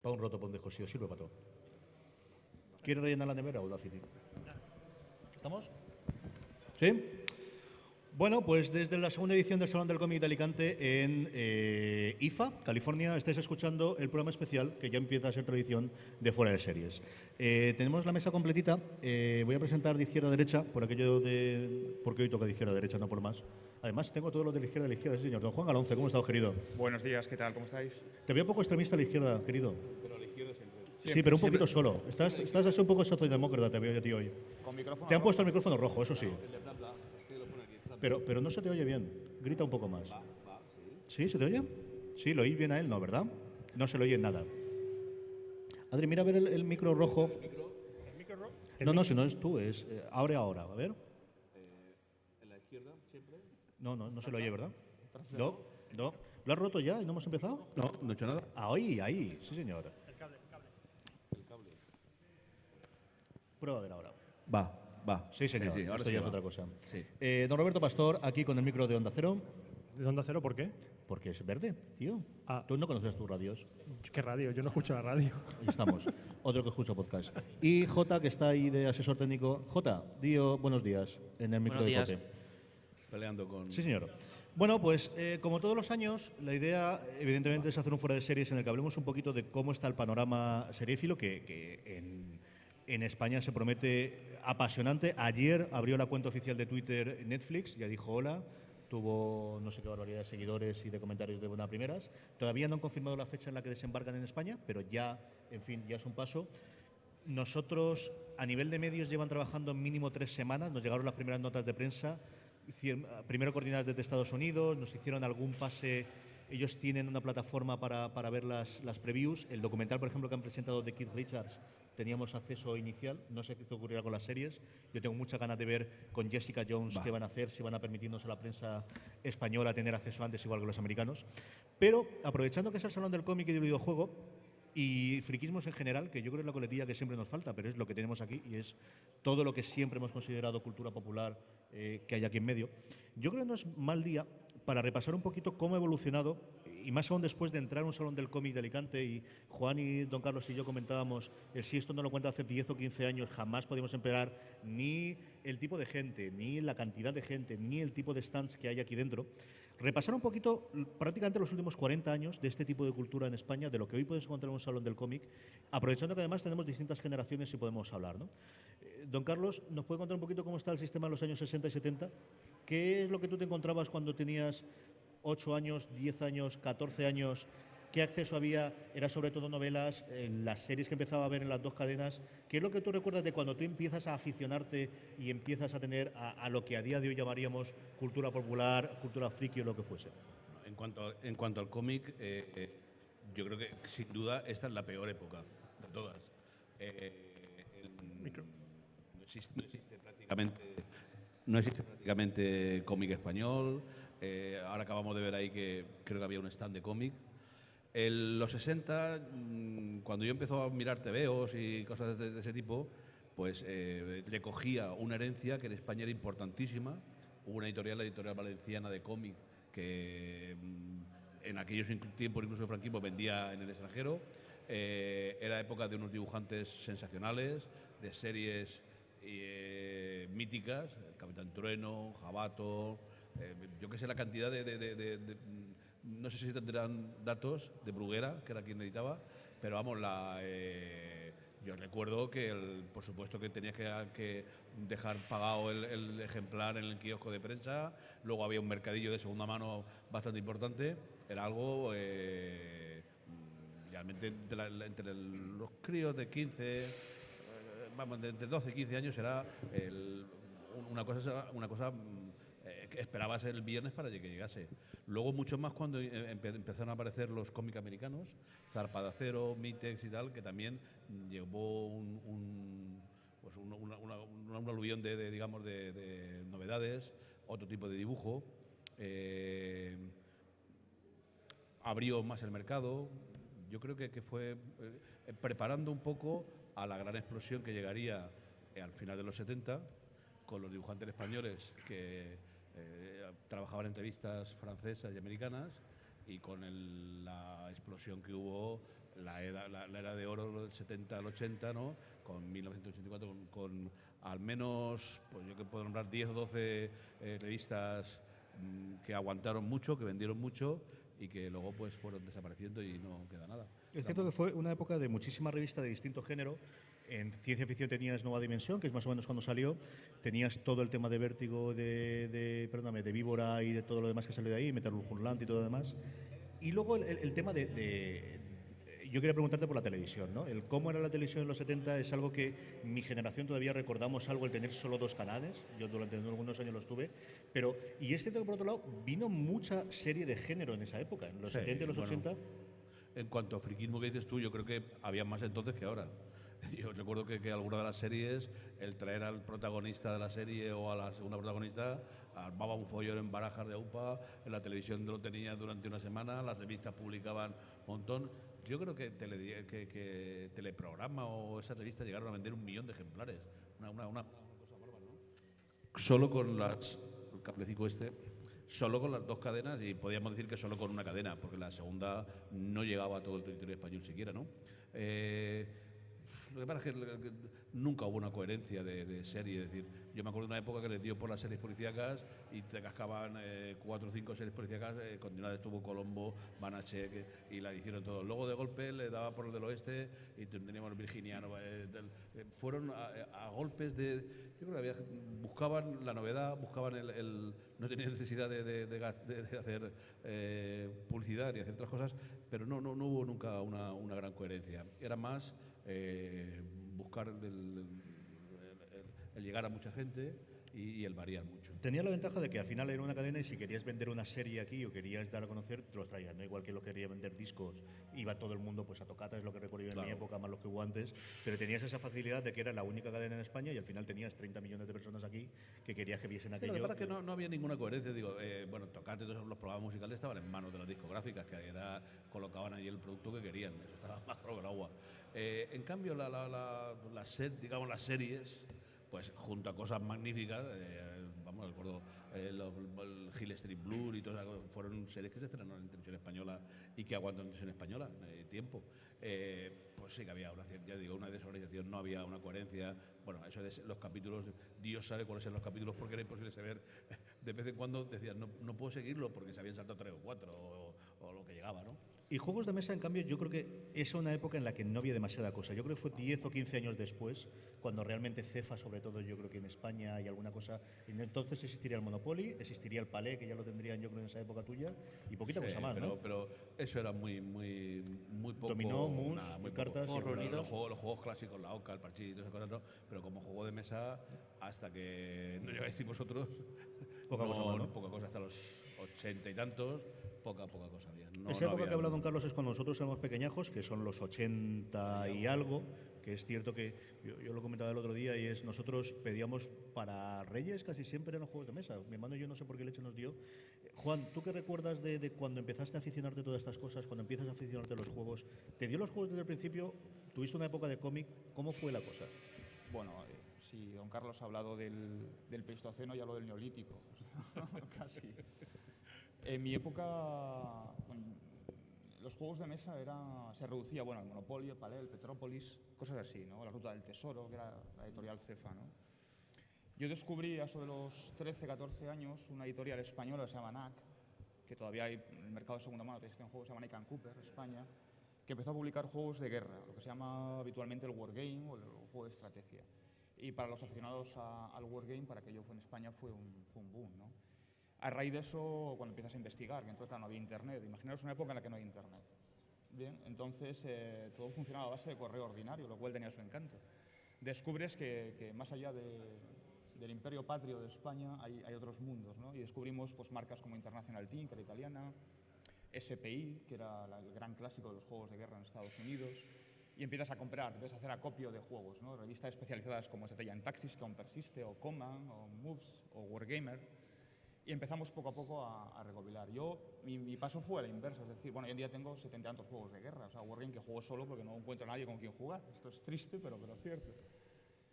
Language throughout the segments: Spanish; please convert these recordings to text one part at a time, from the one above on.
Para un roto, para un descosido, sirve para todo. ¿Quieres rellenar la nevera o Audacity? ¿Estamos? ¿Sí? Bueno, pues desde la segunda edición del Salón del Cómic de Alicante en IFA, California, estáis escuchando el programa especial que ya empieza a ser tradición de Fuera de Series. Tenemos la mesa completita. Voy a presentar de izquierda a derecha, por aquello de... porque hoy toca de izquierda a derecha, no por más. Además, tengo todos los de la izquierda, sí, señor. Don Juan Galonce, ¿cómo estás, querido? Buenos días, ¿qué tal? ¿Cómo estáis? Te veo un poco extremista a la izquierda, querido. Pero a la izquierda siempre. Sí, pero un poquito solo. Estás así un poco socialdemócrata, te veo yo a ti hoy. Con micrófono Te han rojo. puesto el micrófono rojo, eso sí. Pero no se te oye bien. Grita un poco más. ¿Sí? ¿Se te oye? Sí, lo oí bien a él, ¿no? ¿Verdad? No se lo oye en nada. Adri, mira a ver el micro rojo. ¿El micro rojo? No, si no es tú, es abre ahora. A ver. ¿En la izquierda siempre? No se lo oye, ¿verdad? No. ¿Lo has roto ya y no hemos empezado? No, no he hecho nada. Ahí, sí, señor. El cable. Prueba a ver ahora. Va. Sí, señor. Sí, ahora Esto sí ya es va. otra cosa. Sí. Don Roberto Pastor, aquí con el micro de Onda Cero. ¿De Onda Cero por qué? Porque es verde, tío. Ah. Tú no conoces tus radios. ¿Qué radio? Yo no escucho la radio. Ahí estamos. Otro que escucha podcast. Y Jota, que está ahí de asesor técnico. Jota, dio buenos días en el micro Buenos de días. Cope. Peleando con... Sí, señor. Bueno, pues como todos los años, la idea evidentemente es hacer un fuera de series en el que hablemos un poquito de cómo está el panorama seriéfilo, que en España se promete apasionante. Ayer abrió la cuenta oficial de Twitter Netflix, ya dijo hola, tuvo no sé qué barbaridad de seguidores y de comentarios de buenas primeras. Todavía no han confirmado la fecha en la que desembarcan en España, pero ya, en fin, ya es un paso. Nosotros, a nivel de medios, llevan trabajando mínimo 3 semanas, nos llegaron las primeras notas de prensa, primero coordinadas desde Estados Unidos, nos hicieron algún pase. Ellos tienen una plataforma para ver las previews. El documental, por ejemplo, que han presentado de Keith Richards, teníamos acceso inicial. No sé qué ocurrirá con las series. Yo tengo muchas ganas de ver con Jessica Jones qué van a hacer, si van a permitirnos a la prensa española tener acceso antes, igual que los americanos. Pero, aprovechando que es el Salón del Cómic y del Videojuego, y friquismos en general, que yo creo que es la coletilla que siempre nos falta, pero es lo que tenemos aquí y es todo lo que siempre hemos considerado cultura popular que hay aquí en medio. Yo creo que no es mal día para repasar un poquito cómo ha evolucionado, y más aún después de entrar a un salón del cómic de Alicante, y Juan y don Carlos y yo comentábamos, si esto no lo cuenta hace 10 o 15 años, jamás podíamos esperar ni el tipo de gente, ni la cantidad de gente, ni el tipo de stands que hay aquí dentro. Repasar un poquito prácticamente los últimos 40 años de este tipo de cultura en España, de lo que hoy puedes encontrar en un salón del cómic, aprovechando que además tenemos distintas generaciones y podemos hablar, ¿no? Don Carlos, ¿nos puede contar un poquito cómo está el sistema en los años 60 y 70? ¿Qué es lo que tú te encontrabas cuando tenías 8 años, 10 años, 14 años? ¿Qué acceso había? ¿Era sobre todo novelas? ¿Las series que empezaba a ver en las dos cadenas? ¿Qué es lo que tú recuerdas de cuando tú empiezas a aficionarte y empiezas a tener a lo que a día de hoy llamaríamos cultura popular, cultura friki o lo que fuese? En cuanto al cómic, yo creo que sin duda esta es la peor época de todas. No existe prácticamente cómic español. Ahora acabamos de ver ahí que creo que había un stand de cómic. En los 60, cuando yo empezó a mirar tebeos y cosas de ese tipo, pues le cogía una herencia que en España era importantísima. Hubo una editorial, la Editorial Valenciana de cómic, que en aquellos tiempos, incluso el franquismo, vendía en el extranjero. Era época de unos dibujantes sensacionales, de series míticas, el Capitán Trueno, Jabato, yo qué sé, la cantidad no sé si tendrán datos de Bruguera, que era quien editaba, pero vamos, yo recuerdo que, por supuesto, que tenías que dejar pagado el ejemplar en el kiosco de prensa. Luego había un mercadillo de segunda mano bastante importante. Era algo realmente entre los críos de 15, vamos, de entre 12 y 15 años era una cosa que esperabas el viernes para que llegase. Luego mucho más cuando empezaron a aparecer los cómics americanos, Zarpa de Acero, Mitex y tal, que también llevó un aluvión de novedades, otro tipo de dibujo. Abrió más el mercado. Yo creo que fue preparando un poco a la gran explosión que llegaría al final de los 70 con los dibujantes españoles que trabajaban en revistas francesas y americanas, y con la explosión que hubo la era de oro del 70 al 80, ¿no? Con 1984, con al menos, pues yo que puedo nombrar 10 o 12 revistas que aguantaron mucho, que vendieron mucho y que luego pues fueron desapareciendo y no queda nada. Es cierto que fue una época de muchísimas revistas de distinto género. En ciencia ficción tenías Nueva Dimensión, que es más o menos cuando salió. Tenías todo el tema de Vértigo, de Víbora y de todo lo demás que salió de ahí, Metal Hurlant y todo lo demás. Y luego el tema yo quería preguntarte por la televisión, ¿no? El cómo era la televisión en los 70 es algo que mi generación todavía recordamos algo, el tener solo 2 canales. Yo durante algunos años los tuve. Pero, y es cierto que por otro lado, vino mucha serie de género en esa época, en los 70 y los 80. En cuanto a friquismo que dices tú, yo creo que había más entonces que ahora. Yo recuerdo que alguna de las series, el traer al protagonista de la serie o a la segunda protagonista, armaba un follón en barajas de UPA, en la televisión lo tenía durante una semana, las revistas publicaban un montón. Yo creo que Teleprograma o esas revistas llegaron a vender 1 millón de ejemplares. Solo con el cablecito solo con las 2 cadenas, y podríamos decir que solo con una cadena, porque la segunda no llegaba a todo el territorio español siquiera, ¿no? Lo que pasa es que nunca hubo una coherencia de serie. Es decir, yo me acuerdo de una época que les dio por las series policíacas y te cascaban 4 o 5 series policíacas. Continuada estuvo Colombo, Banachek y la hicieron todos. Luego de golpe le daba por el del oeste y teníamos el virginiano. Fueron a golpes de. Yo creo que buscaban la novedad, buscaban no tenían necesidad de hacer publicidad y hacer otras cosas, pero no hubo nunca una gran coherencia. Era más buscar el llegar a mucha gente y el variar mucho. Tenía la ventaja de que al final era una cadena y si querías vender una serie aquí o querías dar a conocer, te los traían, ¿no? Igual que lo quería vender discos, iba todo el mundo pues a tocatas, es lo que recuerdo yo en mi época, más los que hubo antes, pero tenías esa facilidad de que era la única cadena en España y al final tenías 30 millones de personas aquí que querías que viesen aquello. Lo que pasa es que no había ninguna coherencia. Digo, bueno, Tocate, todos los programas musicales estaban en manos de las discográficas, que colocaban allí el producto que querían, eso estaba más rojo que el agua. En cambio, las series, pues junto a cosas magníficas, recuerdo el Hill Street Blues y todas esas fueron series que se estrenaron en televisión española y que aguantan en televisión española tiempo. Pues sí que había una desorganización, no había una coherencia. Bueno, eso de los capítulos, Dios sabe cuáles eran los capítulos porque era imposible saber. De vez en cuando decías, no puedo seguirlo porque se habían saltado 3 o 4 o lo que llegaba, ¿no? Y juegos de mesa, en cambio, yo creo que es una época en la que no había demasiada cosa. Yo creo que fue 10 o 15 años después, cuando realmente Cefa, sobre todo, yo creo que en España y alguna cosa. Entonces existiría el Monopoly, existiría el Palé, que ya lo tendrían yo creo en esa época tuya, y poquita cosa más, ¿no? Pero eso era muy poco. Dominó, mus, muy cartas. Los juegos clásicos, la Oca, el Parchís y todas esas cosas, ¿no? Pero como juego de mesa, hasta que no llegáis vosotros, poca cosa más, ¿no? Poca cosa, hasta los 80 y tantos, poca cosa había. Esa época que ha hablado don Carlos es cuando nosotros éramos pequeñajos, que son los 80 y algo, que es cierto que yo lo comentaba el otro día y es nosotros pedíamos para Reyes casi siempre eran los juegos de mesa. Mi hermano y yo no sé por qué leche nos dio. Juan, ¿tú qué recuerdas de cuando empezaste a aficionarte a todas estas cosas, cuando empiezas a aficionarte a los juegos? ¿Te dio los juegos desde el principio? ¿Tuviste una época de cómic? ¿Cómo fue la cosa? Bueno, si don Carlos ha hablado del Pleistoceno y habló del Neolítico, casi. En mi época, los juegos de mesa se reducía, bueno, el Monopoly, el Palé, el Petrópolis, cosas así, ¿no? La Ruta del Tesoro, que era la editorial Cefa, ¿no? Yo descubrí a eso de los 13, 14 años una editorial española que se llama NAC, que todavía hay en el mercado de segunda mano, que existe un juego que se llama Nick & Cooper, España, que empezó a publicar juegos de guerra, lo que se llama habitualmente el Wargame o el juego de estrategia. Y para los aficionados al Wargame, para que yo fue en España, fue un boom, ¿no? A raíz de eso, cuando empiezas a investigar, que entonces claro, no había internet, imaginaros una época en la que no hay internet. Bien, entonces todo funcionaba a base de correo ordinario, lo cual tenía su encanto. Descubres que más allá del imperio patrio de España hay otros mundos, ¿no? Y descubrimos pues, marcas como International Team, que era italiana, SPI, que era el gran clásico de los juegos de guerra en Estados Unidos, y empiezas a comprar, empiezas a hacer acopio de juegos, ¿no? Revistas especializadas como Estrategia en Taxis, que aún persiste, o Command, o Moves, o Wargamer. Y empezamos poco a poco a recopilar. Mi paso fue a la inversa, es decir, bueno, hoy en día tengo 70 y tantos juegos de guerra, o sea, Wargame que juego solo porque no encuentro a nadie con quien jugar. Esto es triste, pero cierto.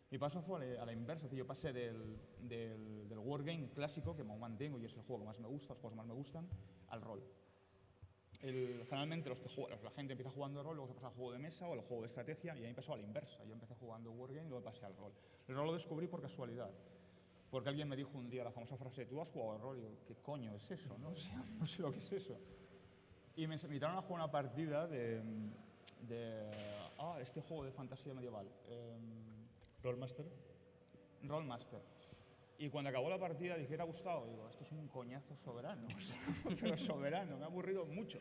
Mi paso fue a la inversa, es decir, yo pasé del Wargame clásico, que me mantengo y es el juego que más me gusta, los juegos que más me gustan, al rol. generalmente la gente empieza jugando rol, luego se pasa al juego de mesa o al juego de estrategia, y a mí pasó a la inversa. Yo empecé jugando Wargame y luego pasé al rol. El rol lo descubrí por casualidad, porque alguien me dijo un día la famosa frase: ¿tú has jugado al rol? Y yo, ¿qué coño es eso? No, o sea, no sé lo que es eso. Y me invitaron a jugar una partida de este juego de fantasía medieval. Rollmaster. Rollmaster. Y cuando acabó la partida dije: ¿te ha gustado? Y digo, esto es un coñazo soberano, o sea, pero soberano, me ha aburrido mucho.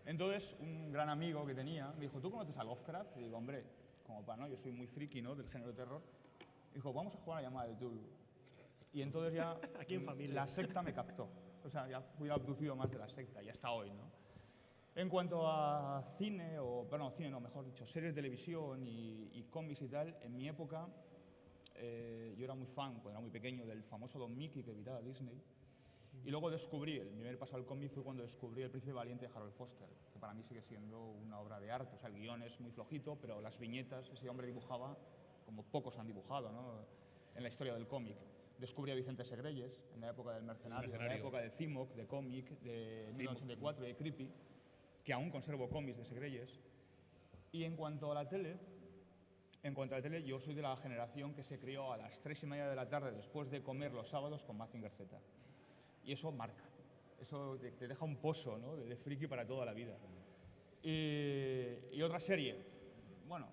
Entonces, un gran amigo que tenía me dijo: ¿tú conoces a Lovecraft? Y digo, hombre, como para no, yo soy muy friki, ¿no?, del género de terror. Dijo, vamos a jugar a la llamada de Cthulhu. Y entonces ya Aquí en familia. la secta me captó. O sea, ya fui abducido más de la secta y hasta hoy, ¿no? En cuanto a cine, cine no, mejor dicho, series de televisión y cómics y tal, en mi época yo era muy fan, cuando era muy pequeño, del famoso Don Mickey que editaba Disney. Y luego descubrí, el primer paso al cómic fue cuando descubrí El Príncipe Valiente de Harold Foster, que para mí sigue siendo una obra de arte. O sea, el guión es muy flojito, pero las viñetas, ese hombre dibujaba como pocos han dibujado, ¿no?, en la historia del cómic. Descubrí a Vicente Segreyes en la época del Mercenario, en la época de Cimoc, de cómic, de 1984, de Creepy, que aún conservo cómics de Segreyes. Y en cuanto a la tele, yo soy de la generación que se crió a las 3:30 de la tarde después de comer los sábados con Mazinger Z. Y eso marca, eso te deja un pozo, ¿no?, de friki para toda la vida. Y otra serie, bueno,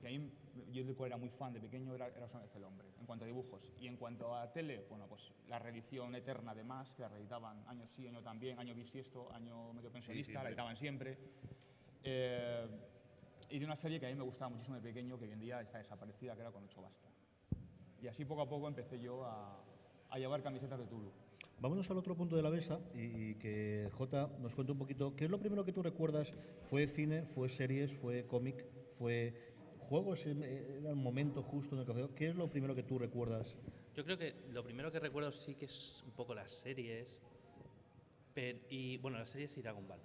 que a mí, yo del cual era muy fan de pequeño, era Los Años del Hombre, en cuanto a dibujos. Y en cuanto a tele, bueno, pues la reedición eterna de Más, que la reeditaban año sí, año también, año bisiesto, año medio pensionista, la editaban siempre. Y de una serie que a mí me gustaba muchísimo de pequeño, que hoy en día está desaparecida, que era Con Ocho Basta. Y así poco a poco empecé yo a llevar camisetas de Tulu. Vámonos al otro punto de la mesa y que Jota nos cuente un poquito. ¿Qué es lo primero que tú recuerdas? ¿Fue cine, fue series, fue cómic, fue juegos? ¿Era el momento justo en el café? ¿Qué es lo primero que tú recuerdas? Yo creo que lo primero que recuerdo sí que es un poco las series. Las series y Dragon Ball,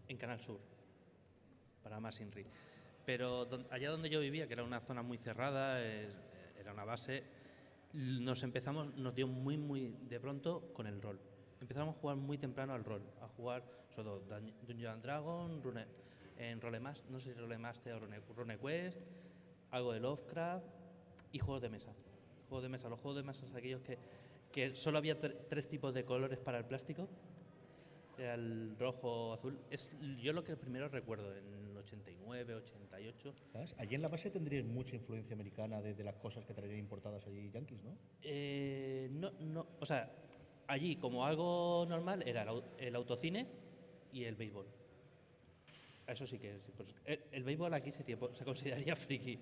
en Canal Sur, para más Inri. Pero allá donde yo vivía, que era una zona muy cerrada, era una base, nos dio muy de pronto con el rol. Empezamos a jugar muy temprano al rol, a jugar sobre todo Dungeons & Dragons, Rolemaster, no sé si Rolemaster o RuneQuest, algo de Lovecraft y juegos de mesa. Los juegos de mesa son aquellos que solo había tres tipos de colores para el plástico. Era el rojo, azul. Es yo lo que primero recuerdo, en el 89, 88. ¿Sabes? Allí en la base tendríais mucha influencia americana de las cosas que traerían importadas allí yankees, ¿no? No, o sea, allí como algo normal era el autocine y el béisbol. Eso sí que es. Pues, el béisbol aquí se consideraría friki.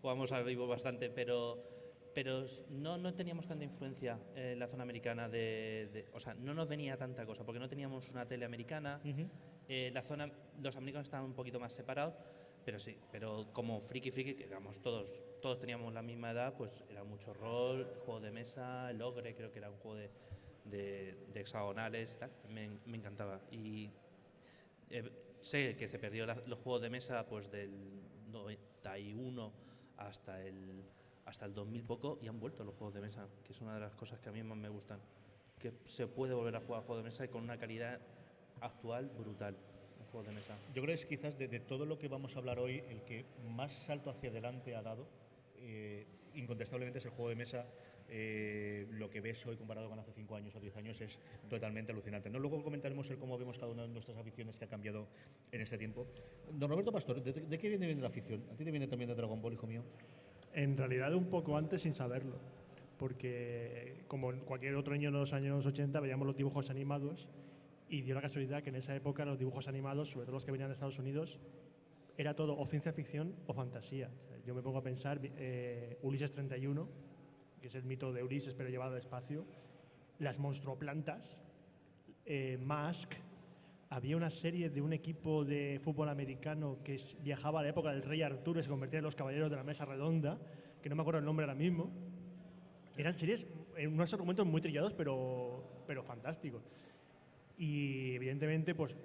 Jugamos al béisbol bastante, pero no teníamos tanta influencia en la zona americana o sea, no nos venía tanta cosa, porque no teníamos una tele americana. Los americanos estaban un poquito más separados, pero sí, pero como friki, que éramos todos teníamos la misma edad, pues era mucho rol, juego de mesa, el Ogre, creo que era un juego de hexagonales y tal, me encantaba. Y sé que se perdió los juegos de mesa pues del 91 hasta el 2000 poco, y han vuelto los juegos de mesa, que es una de las cosas que a mí más me gustan, que se puede volver a jugar a juegos de mesa y con una calidad actual brutal, los juegos de mesa. Yo creo que es quizás de todo lo que vamos a hablar hoy el que más salto hacia adelante ha dado, incontestablemente es el juego de mesa. Lo que ves hoy comparado con hace 5 años o 10 años es totalmente alucinante, ¿no? Luego comentaremos el cómo vemos cada una de nuestras aficiones que ha cambiado en este tiempo. Don Roberto Pastor, ¿de qué viene la afición? ¿A ti te viene también de Dragon Ball, hijo mío? En realidad un poco antes sin saberlo, porque como en cualquier otro niño en los años 80 veíamos los dibujos animados y dio la casualidad que en esa época los dibujos animados, sobre todo los que venían de Estados Unidos, era todo o ciencia ficción o fantasía. O sea, yo me pongo a pensar Ulises 31, que es el mito de Ulises pero llevado al espacio, las monstruoplantas, Mask. Había una serie de un equipo de fútbol americano que viajaba a la época del rey Arturo y se convertía en los caballeros de la mesa redonda, que no me acuerdo el nombre ahora mismo. Eran series en unos argumentos muy trillados, pero fantásticos. Y evidentemente pues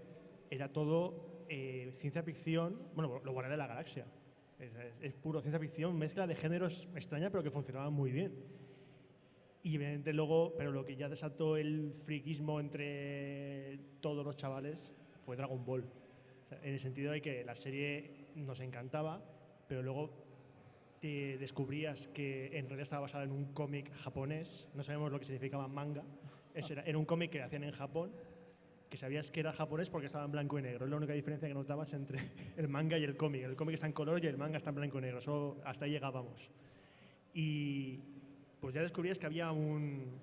era todo ciencia ficción, bueno, lo Guardianes de la Galaxia. Es puro ciencia ficción, mezcla de géneros extraña, pero que funcionaban muy bien. Y evidentemente luego, pero lo que ya desató el friquismo entre todos los chavales fue Dragon Ball. O sea, en el sentido de que la serie nos encantaba, pero luego te descubrías que en realidad estaba basada en un cómic japonés, no sabemos lo que significaba manga, era un cómic que hacían en Japón, que sabías que era japonés porque estaba en blanco y negro. Es la única diferencia que notabas entre el manga y el cómic. El cómic está en color y el manga está en blanco y negro. Solo hasta ahí llegábamos. Y pues ya descubrías que había un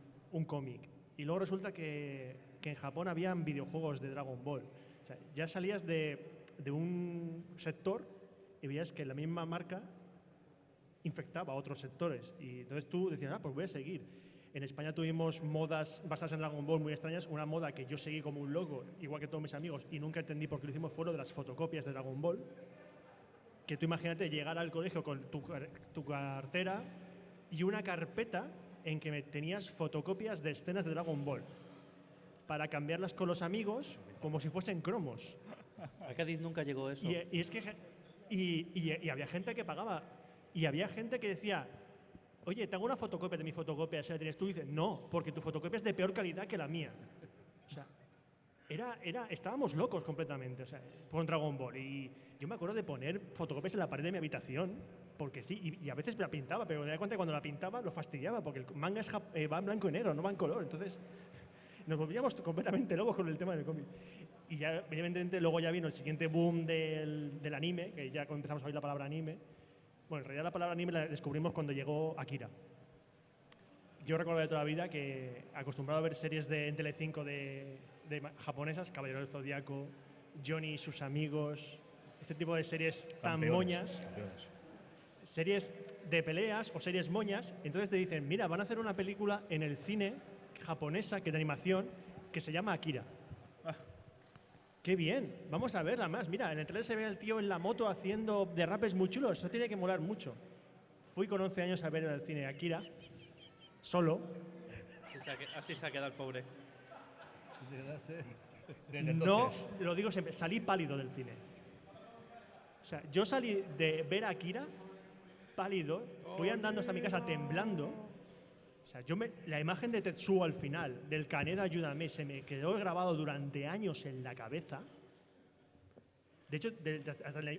cómic. Y luego resulta que en Japón habían videojuegos de Dragon Ball. O sea, ya salías de un sector y veías que la misma marca infectaba a otros sectores. Y entonces tú decías, pues voy a seguir. En España tuvimos modas basadas en Dragon Ball muy extrañas. Una moda que yo seguí como un loco, igual que todos mis amigos, y nunca entendí por qué lo hicimos, fue lo de las fotocopias de Dragon Ball. Que tú imagínate llegar al colegio con tu cartera y una carpeta en que tenías fotocopias de escenas de Dragon Ball para cambiarlas con los amigos como si fuesen cromos. A Cádiz nunca llegó eso. Y es que y había gente que pagaba. Y había gente que decía, oye, te hago una fotocopia de mi fotocopia, ¿se la tienes tú? Y dices, no, porque tu fotocopia es de peor calidad que la mía. O sea, estábamos locos completamente, o sea, con Dragon Ball. Y yo me acuerdo de poner fotocopias en la pared de mi habitación, porque sí, y a veces la pintaba, pero me da cuenta que cuando la pintaba lo fastidiaba, porque el manga va en blanco y negro, no va en color. Entonces nos volvíamos completamente locos con el tema del cómic. Y ya, evidentemente, luego ya vino el siguiente boom del anime, que ya empezamos a oír la palabra anime. Bueno, en realidad la palabra anime la descubrimos cuando llegó Akira. Yo recuerdo de toda la vida que, acostumbrado a ver series en Telecinco de japonesas, Caballero del Zodiaco, Johnny y sus amigos, este tipo de series tan moñas, series de peleas o series moñas, entonces te dicen, mira, van a hacer una película en el cine japonesa, que de animación, que se llama Akira. ¡Qué bien! Vamos a verla más. Mira, en el trailer se ve al tío en la moto haciendo derrapes muy chulos. Eso tiene que molar mucho. Fui con 11 años a ver en el cine Akira, solo. Así se ha quedado el pobre. No, lo digo siempre, salí pálido del cine. O sea, yo salí de ver a Akira pálido, fui andando hasta mi casa temblando. O sea, la imagen de Tetsuo al final, del Kaneda Ayúdame, se me quedó grabado durante años en la cabeza. De hecho,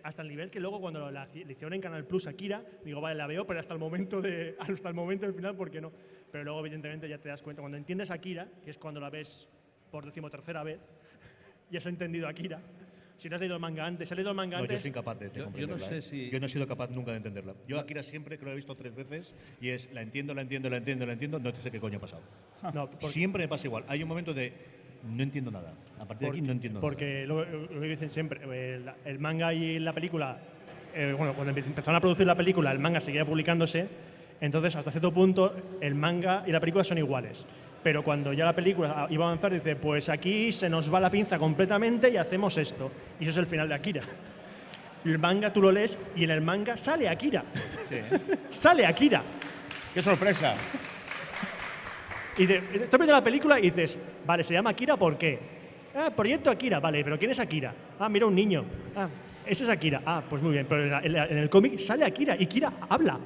hasta el nivel que luego cuando le hicieron en Canal Plus Akira, digo, vale, la veo, pero hasta el momento del final, ¿por qué no? Pero luego, evidentemente, ya te das cuenta. Cuando entiendes Akira, que es cuando la ves por 13ª vez, ya has entendido Akira. Si no has leído el manga antes, No, yo soy incapaz de comprenderla. yo no sé si- Yo no he sido capaz nunca de entenderla. Yo Akira siempre, que lo he visto 3 veces, y es, la entiendo, no sé qué coño ha pasado. No, Siempre me pasa igual. Hay un momento de, no entiendo nada. A partir de aquí no entiendo porque lo que dicen siempre, el manga y la película, bueno, cuando empezaron a producir la película, el manga seguía publicándose, entonces hasta cierto punto el manga y la película son iguales. Pero cuando ya la película iba a avanzar, dice, pues aquí se nos va la pinza completamente y hacemos esto. Y eso es el final de Akira. El manga tú lo lees y en el manga sale Akira. Sí. ¡Sale Akira! ¡Qué sorpresa! Y estás viendo la película y dices, vale, se llama Akira, ¿por qué? Proyecto Akira, vale, pero ¿quién es Akira? Mira, un niño. Ese es Akira. Pues muy bien, pero en el cómic sale Akira y Akira habla.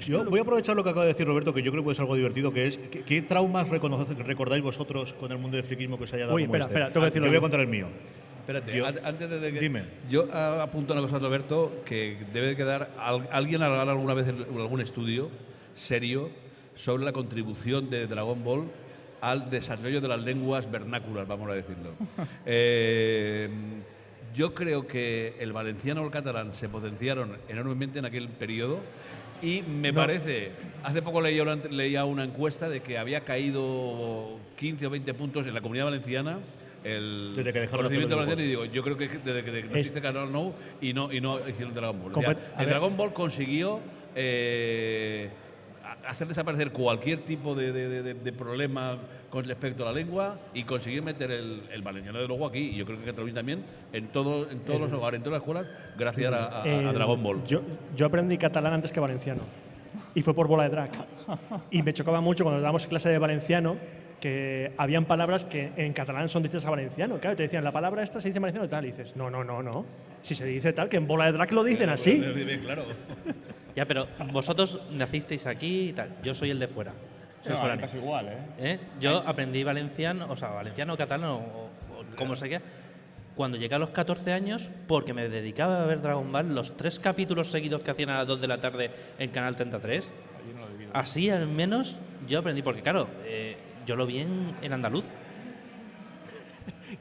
Yo voy a aprovechar lo que acaba de decir Roberto, que yo creo que es algo divertido, que es, ¿qué traumas recordáis vosotros con el mundo del friquismo que os haya dado? Uy, como espera, este? tengo que decirlo Yo voy a yo. contar el mío. Espérate, Yo- antes de que… Dime. Yo apunto una cosa, Roberto, que debe de quedar… Alguien hará alguna vez algún estudio serio sobre la contribución de Dragon Ball al desarrollo de las lenguas vernáculas, vamos a decirlo. Yo creo que el valenciano o el catalán se potenciaron enormemente en aquel periodo y me parece, hace poco leía una encuesta de que había caído 15 o 20 puntos en la Comunidad Valenciana el Desde que dejaron de hacer conocimiento los valenciano, y digo, yo creo que desde que no existe Canal No y no hicieron Dragon Ball. Compa- Ya, a el ver. Dragon Ball consiguió hacer desaparecer cualquier tipo de problema con respecto a la lengua y conseguir meter el valenciano de luego aquí, y yo creo que Cataluña también, en todos los hogares, en todas las escuelas, gracias a Dragon Ball. Yo aprendí catalán antes que valenciano. Y fue por bola de drag. Y me chocaba mucho cuando dábamos clase de valenciano que habían palabras que en catalán son distintas a valenciano. Claro, te decían, la palabra esta se dice en valenciano y tal. Y dices, no. Si se dice tal, que en bola de drag lo dicen así. Claro. Ya, pero vosotros nacisteis aquí y tal. Yo soy el de fuera. Soy No, foráneo. casi igual, ¿eh? Yo aprendí valenciano, o sea, valenciano, catalán o como seguía. Cuando llegué a los 14 años, porque me dedicaba a ver Dragon Ball, los 3 capítulos seguidos que hacían a las 2 de la tarde en Canal 33, Yo no lo he vivido. así al menos yo aprendí, porque claro, yo lo vi en andaluz.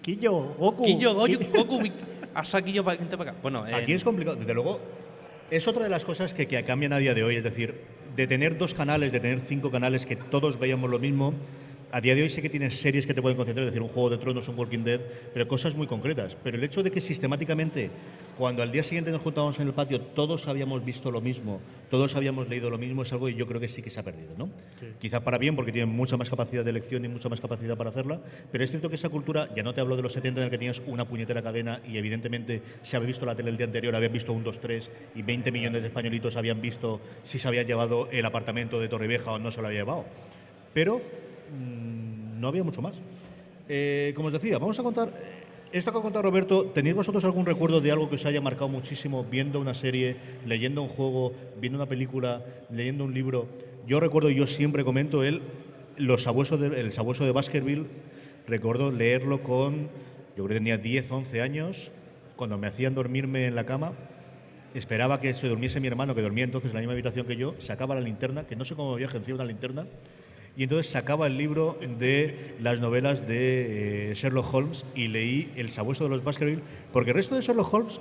Quillo, Goku. Quillo, Goku, asa Quillo para acá. Bueno, Aquí es complicado, desde luego. Es otra de las cosas que cambian a día de hoy, es decir, de tener 2 canales, de tener 5 canales que todos veíamos lo mismo. A día de hoy sé que tienes series que te pueden concentrar, es decir, un Juego de Tronos, un Walking Dead, pero cosas muy concretas. Pero el hecho de que sistemáticamente, cuando al día siguiente nos juntábamos en el patio, todos habíamos visto lo mismo, todos habíamos leído lo mismo, es algo que yo creo que sí que se ha perdido, ¿no? Sí. Quizá para bien, porque tienen mucha más capacidad de elección y mucha más capacidad para hacerla, pero es cierto que esa cultura, ya no te hablo de los 70 en el que tenías una puñetera cadena y evidentemente se había visto la tele el día anterior, habían visto un 2, 3 y 20 millones de españolitos habían visto si se habían llevado el apartamento de Torrevieja o no se lo había llevado. Pero no había mucho más. Como os decía, vamos a contar esto que ha contado Roberto. ¿Tenéis vosotros algún recuerdo de algo que os haya marcado muchísimo viendo una serie, leyendo un juego, viendo una película, leyendo un libro? Yo recuerdo, yo siempre comento el sabueso de Baskerville. Recuerdo leerlo yo creo que tenía 10, 11 años, cuando me hacían dormirme en la cama. Esperaba que se durmiese mi hermano, que dormía entonces en la misma habitación que yo, sacaba la linterna, que no sé cómo había agenciado una linterna, y entonces sacaba el libro de las novelas de Sherlock Holmes y leí El sabueso de los Baskerville, porque el resto de Sherlock Holmes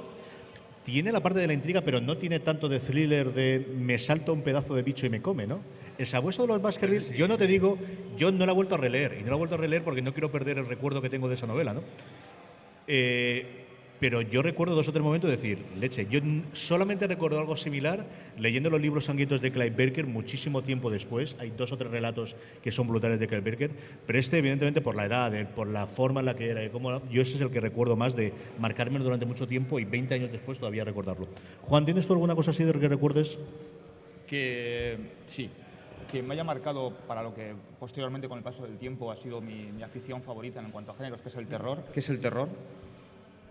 tiene la parte de la intriga, pero no tiene tanto de thriller de me salta un pedazo de bicho y me come, ¿no? El sabueso de los Baskerville, yo no te digo, yo no la he vuelto a releer, y no la he vuelto a releer porque no quiero perder el recuerdo que tengo de esa novela, ¿no? Pero yo recuerdo 2 o 3 momentos de decir, leche, yo solamente recuerdo algo similar leyendo los libros sangrientos de Clive Barker muchísimo tiempo después. Hay 2 o 3 relatos que son brutales de Clive Barker, pero evidentemente por la edad, por la forma en la que era, yo ese es el que recuerdo más de marcarme durante mucho tiempo y 20 años después todavía recordarlo. Juan, ¿tienes tú alguna cosa así de que recuerdes? Que sí, que me haya marcado para lo que posteriormente con el paso del tiempo ha sido mi afición favorita en cuanto a géneros, que es el terror.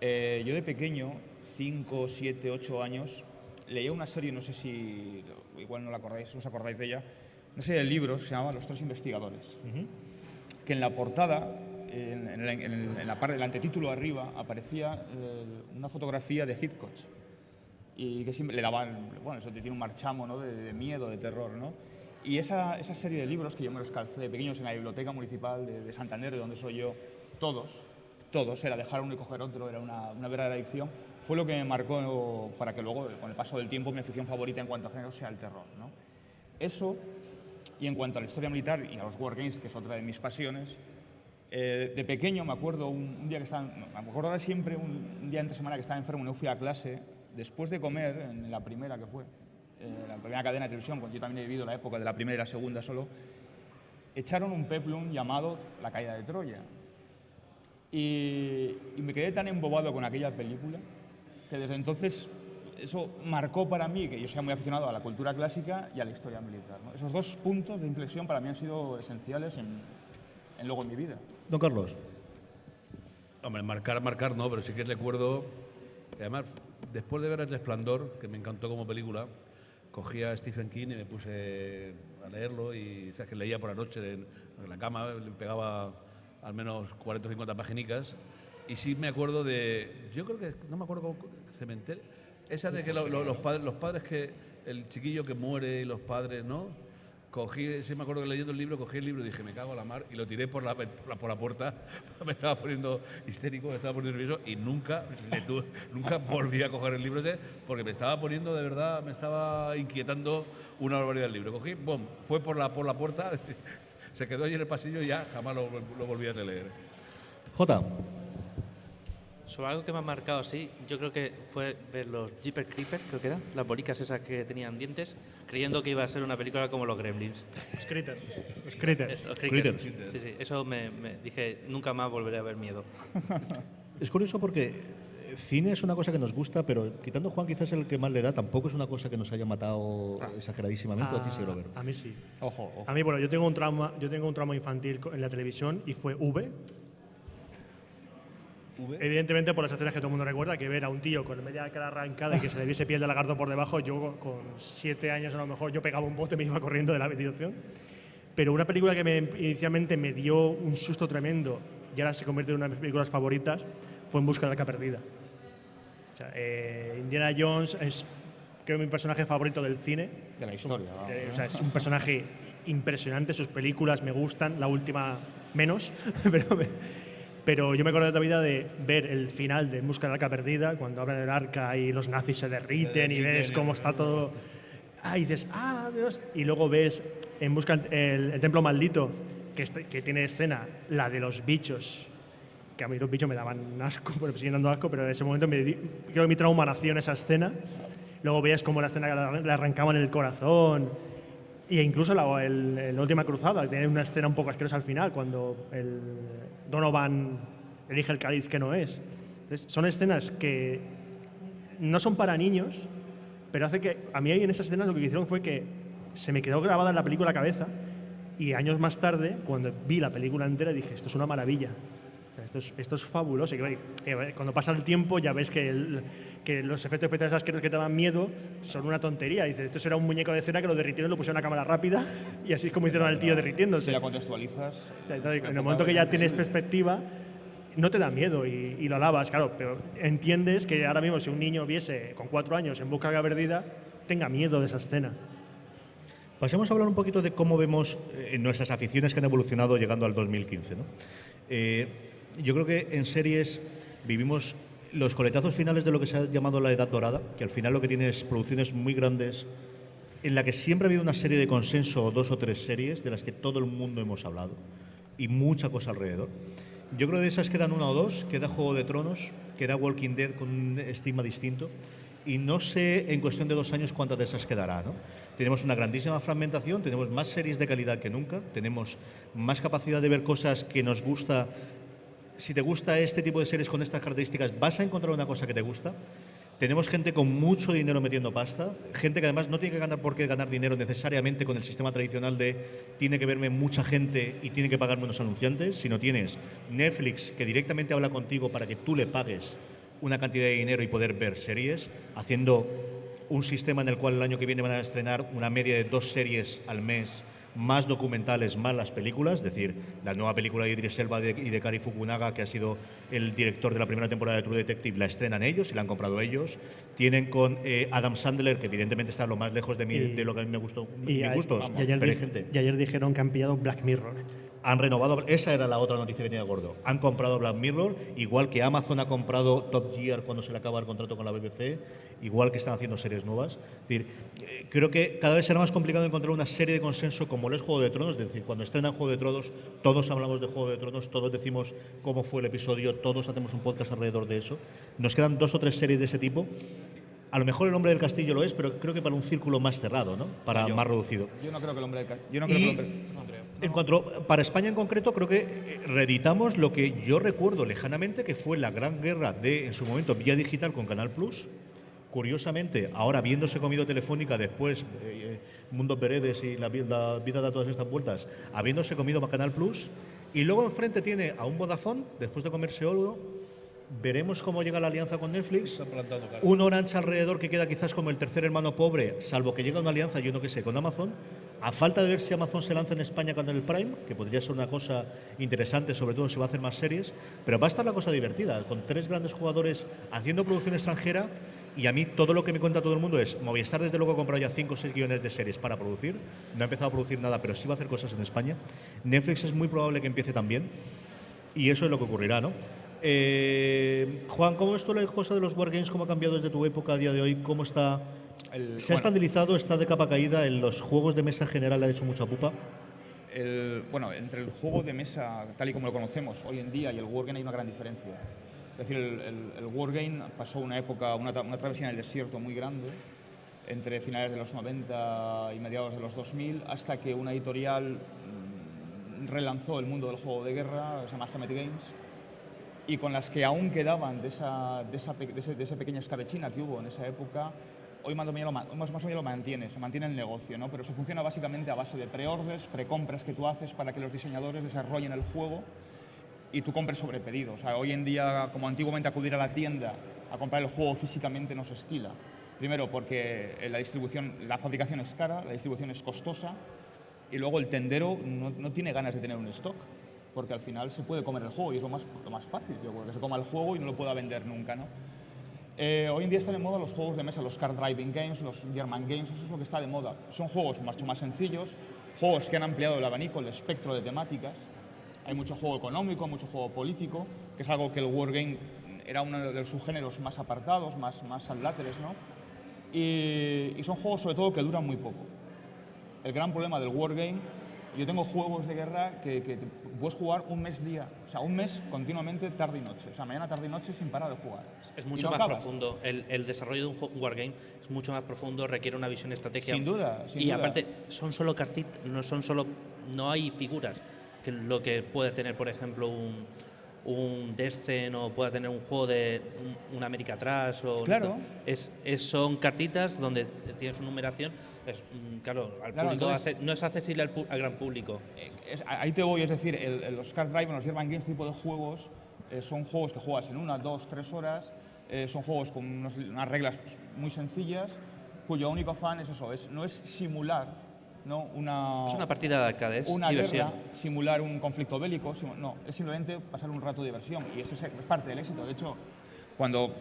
Yo de pequeño, 5, 7, 8 años, leía una serie, no sé si igual no la acordáis, os acordáis de ella, una serie de libros, se llamaba Los Tres Investigadores, que en la portada, en la parte del antetítulo arriba, aparecía una fotografía de Hitchcock, y que siempre le daban, bueno, eso tiene un marchamo, ¿no?, de miedo, de terror, ¿no? Y esa serie de libros que yo me los calcé de pequeños en la biblioteca municipal de Santander, de donde soy yo, todos, era dejar uno y coger otro, era una verdadera adicción, fue lo que me marcó para que luego, con el paso del tiempo, mi afición favorita en cuanto a género sea el terror, ¿no? Eso, y en cuanto a la historia militar y a los wargames, que es otra de mis pasiones, de pequeño me acuerdo un día que estaba, me acuerdo ahora siempre un día entre semana que estaba enfermo y no fui a clase, después de comer, en la primera que fue, la primera cadena de televisión, cuando yo también he vivido la época de la primera y la segunda solo, echaron un peplum llamado La caída de Troya. Y me quedé tan embobado con aquella película que desde entonces eso marcó para mí que yo sea muy aficionado a la cultura clásica y a la historia militar, ¿no? Esos 2 puntos de inflexión para mí han sido esenciales luego en mi vida. Don Carlos. Hombre, marcar no, pero sí que recuerdo. Además, después de ver El Resplandor, que me encantó como película, cogí a Stephen King y me puse a leerlo y, o sea, que leía por la noche en la cama, le pegaba al menos 40 o 50 paginicas, y sí me acuerdo yo creo que, no me acuerdo cómo, Cementerio, esa de que los padres que, el chiquillo que muere y los padres, ¿no? Sí me acuerdo que leyendo el libro, cogí el libro y dije, me cago a la mar, y lo tiré por la puerta, me estaba poniendo histérico, me estaba poniendo nervioso, y nunca volví a coger el libro ese, porque me estaba poniendo, de verdad, me estaba inquietando una barbaridad el libro. Cogí, boom, fue por la puerta, se quedó allí en el pasillo y ya jamás lo volví a leer. Jota. Sobre algo que me ha marcado así, yo creo que fue ver los Jeepers Creepers, creo que eran, las bolicas esas que tenían dientes, creyendo que iba a ser una película como los Gremlins. Los Critters. Los Critters. Los Critters. Sí, eso me dije, nunca más volveré a ver miedo. Es curioso porque cine es una cosa que nos gusta, pero quitando Juan quizás el que más le da, tampoco es una cosa que nos haya matado exageradísimamente. A ti sí, Robert. A mí sí. Ojo. A mí, bueno, yo tengo un trauma infantil en la televisión y fue V. Evidentemente por las escenas que todo el mundo recuerda, que ver a un tío con media cara arrancada y que se le viese piel de lagarto por debajo, yo con 7 años a lo mejor yo pegaba un bote y me iba corriendo de la habitación. Pero una película que inicialmente me dio un susto tremendo y ahora se convierte en una de mis películas favoritas, fue En busca del arca perdida. O sea, Indiana Jones es, creo, mi personaje favorito del cine. De la historia. vamos. O sea, es un personaje impresionante, sus películas me gustan, la última menos, pero yo me acuerdo de la vida de ver el final de En busca del arca perdida, cuando abren el arca y los nazis se derriten y ves cómo está todo. Y dices, Dios. Y luego ves En busca el templo maldito, que tiene escena, la de los bichos, que a mí los bichos me daban asco, me siguen dando asco, pero en ese momento creo que mi trauma nació en esa escena. Luego veías como la escena le arrancaban el corazón. E incluso la última cruzada, que tiene una escena un poco asquerosa al final, cuando el Donovan elige el cáliz que no es. Entonces, son escenas que no son para niños, pero hace que a mí en esas escenas lo que hicieron fue que se me quedó grabada en la película la cabeza, y años más tarde, cuando vi la película entera, dije, esto es una maravilla. Esto es fabuloso. Y cuando pasa el tiempo ya ves que los efectos especiales asquerosos que te dan miedo son una tontería. Dices, esto será un muñeco de cera que lo derritieron y lo pusieron a cámara rápida, y así es como hicieron al tío derritiéndose. Si la contextualizas. O sea, entonces, en el momento que ya tienes perspectiva, no te da miedo y lo alabas, claro, pero entiendes que ahora mismo si un niño viese con 4 años En busca de la perdida, tenga miedo de esa escena. Pasemos a hablar un poquito de cómo vemos nuestras aficiones que han evolucionado llegando al 2015, ¿no? Yo creo que en series vivimos los coletazos finales de lo que se ha llamado la Edad Dorada, que al final lo que tiene es producciones muy grandes en la que siempre ha habido una serie de consenso, 2 o 3 series de las que todo el mundo hemos hablado y mucha cosa alrededor. Yo creo que de esas quedan 1 o 2, queda Juego de Tronos, queda Walking Dead con un estigma distinto, y no sé en cuestión de 2 años cuántas de esas quedará, ¿no? Tenemos una grandísima fragmentación, tenemos más series de calidad que nunca, tenemos más capacidad de ver cosas que nos gusta. Si te gusta este tipo de series con estas características, vas a encontrar una cosa que te gusta. Tenemos gente con mucho dinero metiendo pasta, gente que además no tiene que ganar por qué ganar dinero necesariamente con el sistema tradicional de tiene que verme mucha gente y tiene que pagarme unos anunciantes, sino tienes Netflix que directamente habla contigo para que tú le pagues una cantidad de dinero y poder ver series, haciendo un sistema en el cual el año que viene van a estrenar una media de 2 series al mes, más documentales, más las películas, es decir, la nueva película de Idris Elba y de Cary Fukunaga, que ha sido el director de la primera temporada de True Detective, la estrenan ellos y la han comprado ellos. Tienen con Adam Sandler, que evidentemente está lo más lejos de lo que a mí me gustó, mis gustos, pero hay gente. Y ayer dijeron que han pillado Black Mirror. Han renovado, esa era la otra noticia que tenía gordo. Han comprado Black Mirror, igual que Amazon ha comprado Top Gear cuando se le acaba el contrato con la BBC, igual que están haciendo series nuevas. Es decir, creo que cada vez será más complicado encontrar una serie de consenso como lo es Juego de Tronos. Es decir, cuando estrenan Juego de Tronos, todos hablamos de Juego de Tronos, todos decimos cómo fue el episodio, todos hacemos un podcast alrededor de eso. Nos quedan 2 o 3 series de ese tipo. A lo mejor El Hombre del Castillo lo es, pero creo que para un círculo más cerrado, ¿no? Más reducido. Yo no creo que El Hombre del Castillo. En cuanto para España en concreto, creo que reeditamos lo que yo recuerdo lejanamente, que fue la gran guerra de, en su momento, Vía Digital con Canal Plus. Curiosamente, ahora habiéndose comido Telefónica, después Mundo Paredes y la vida da todas estas vueltas, habiéndose comido Canal Plus, y luego enfrente tiene a un Vodafone, después de comerse oro. Veremos cómo llega la alianza con Netflix. Un Orange alrededor que queda quizás como el tercer hermano pobre, salvo que llega una alianza, yo no que sé, con Amazon. A falta de ver si Amazon se lanza en España con el Prime, que podría ser una cosa interesante, sobre todo si va a hacer más series, pero va a estar la cosa divertida, con 3 grandes jugadores haciendo producción extranjera. Y a mí todo lo que me cuenta todo el mundo es, Movistar desde luego ha comprado ya 5 o 6 guiones de series para producir, no ha empezado a producir nada, pero sí va a hacer cosas en España. Netflix es muy probable que empiece también, y eso es lo que ocurrirá, ¿no? Juan, ¿cómo es toda la cosa de los Wargames? ¿Cómo ha cambiado desde tu época a día de hoy? ¿Cómo está? ¿Se ha estabilizado? ¿Está de capa caída? ¿En los juegos de mesa en general le ha hecho mucha pupa? Entre el juego de mesa, tal y como lo conocemos hoy en día, y el Wargame hay una gran diferencia. Es decir, el Wargame pasó una época, una travesía en el desierto muy grande, entre finales de los 90 y mediados de los 2000, hasta que una editorial relanzó el mundo del juego de guerra, se llama Geometry Games, y con las que aún quedaban de esa pequeña escabechina que hubo en esa época, hoy más o menos lo mantiene, se mantiene el negocio, ¿no? Pero eso funciona básicamente a base de preorders, precompras que tú haces para que los diseñadores desarrollen el juego y tú compres sobre pedido. O sea, hoy en día, como antiguamente acudir a la tienda a comprar el juego físicamente no se estila. Primero porque la fabricación es cara, la distribución es costosa, y luego el tendero no tiene ganas de tener un stock. porque al final se puede comer el juego y es lo más fácil, yo creo, que se coma el juego y no lo pueda vender nunca, ¿no? Hoy en día están de moda los juegos de mesa, los card driving games, los German games, eso es lo que está de moda. Son juegos mucho más sencillos, juegos que han ampliado el abanico, el espectro de temáticas. Hay mucho juego económico, mucho juego político, que es algo que el wargame era uno de los subgéneros más apartados, más láteres, ¿no? Y son juegos sobre todo que duran muy poco. El gran problema del wargame, yo tengo juegos de guerra que puedes jugar un mes día, o sea, un mes continuamente tarde y noche, o sea, mañana, tarde y noche sin parar de jugar. Es mucho más profundo, un desarrollo de un wargame es mucho más profundo, requiere una visión estratégica. Sin duda, sin duda. Aparte, son solo cartitas, no hay figuras, que lo que puede tener, por ejemplo, un Descent o pueda tener un juego de un America Trash o claro. Son cartitas donde tienes una numeración, claro, al público entonces, no es accesible al gran público. Ahí te voy, es decir, los card drive, los German Games tipo de juegos son juegos que juegas en 1, 2, 3 horas, son juegos con unas reglas muy sencillas, cuyo único afán es eso, no es simular, ¿no? Es una partida de arcade, es una diversión. Guerra, simular un conflicto bélico, no, es simplemente pasar un rato de diversión y eso es parte del éxito. De hecho, cuando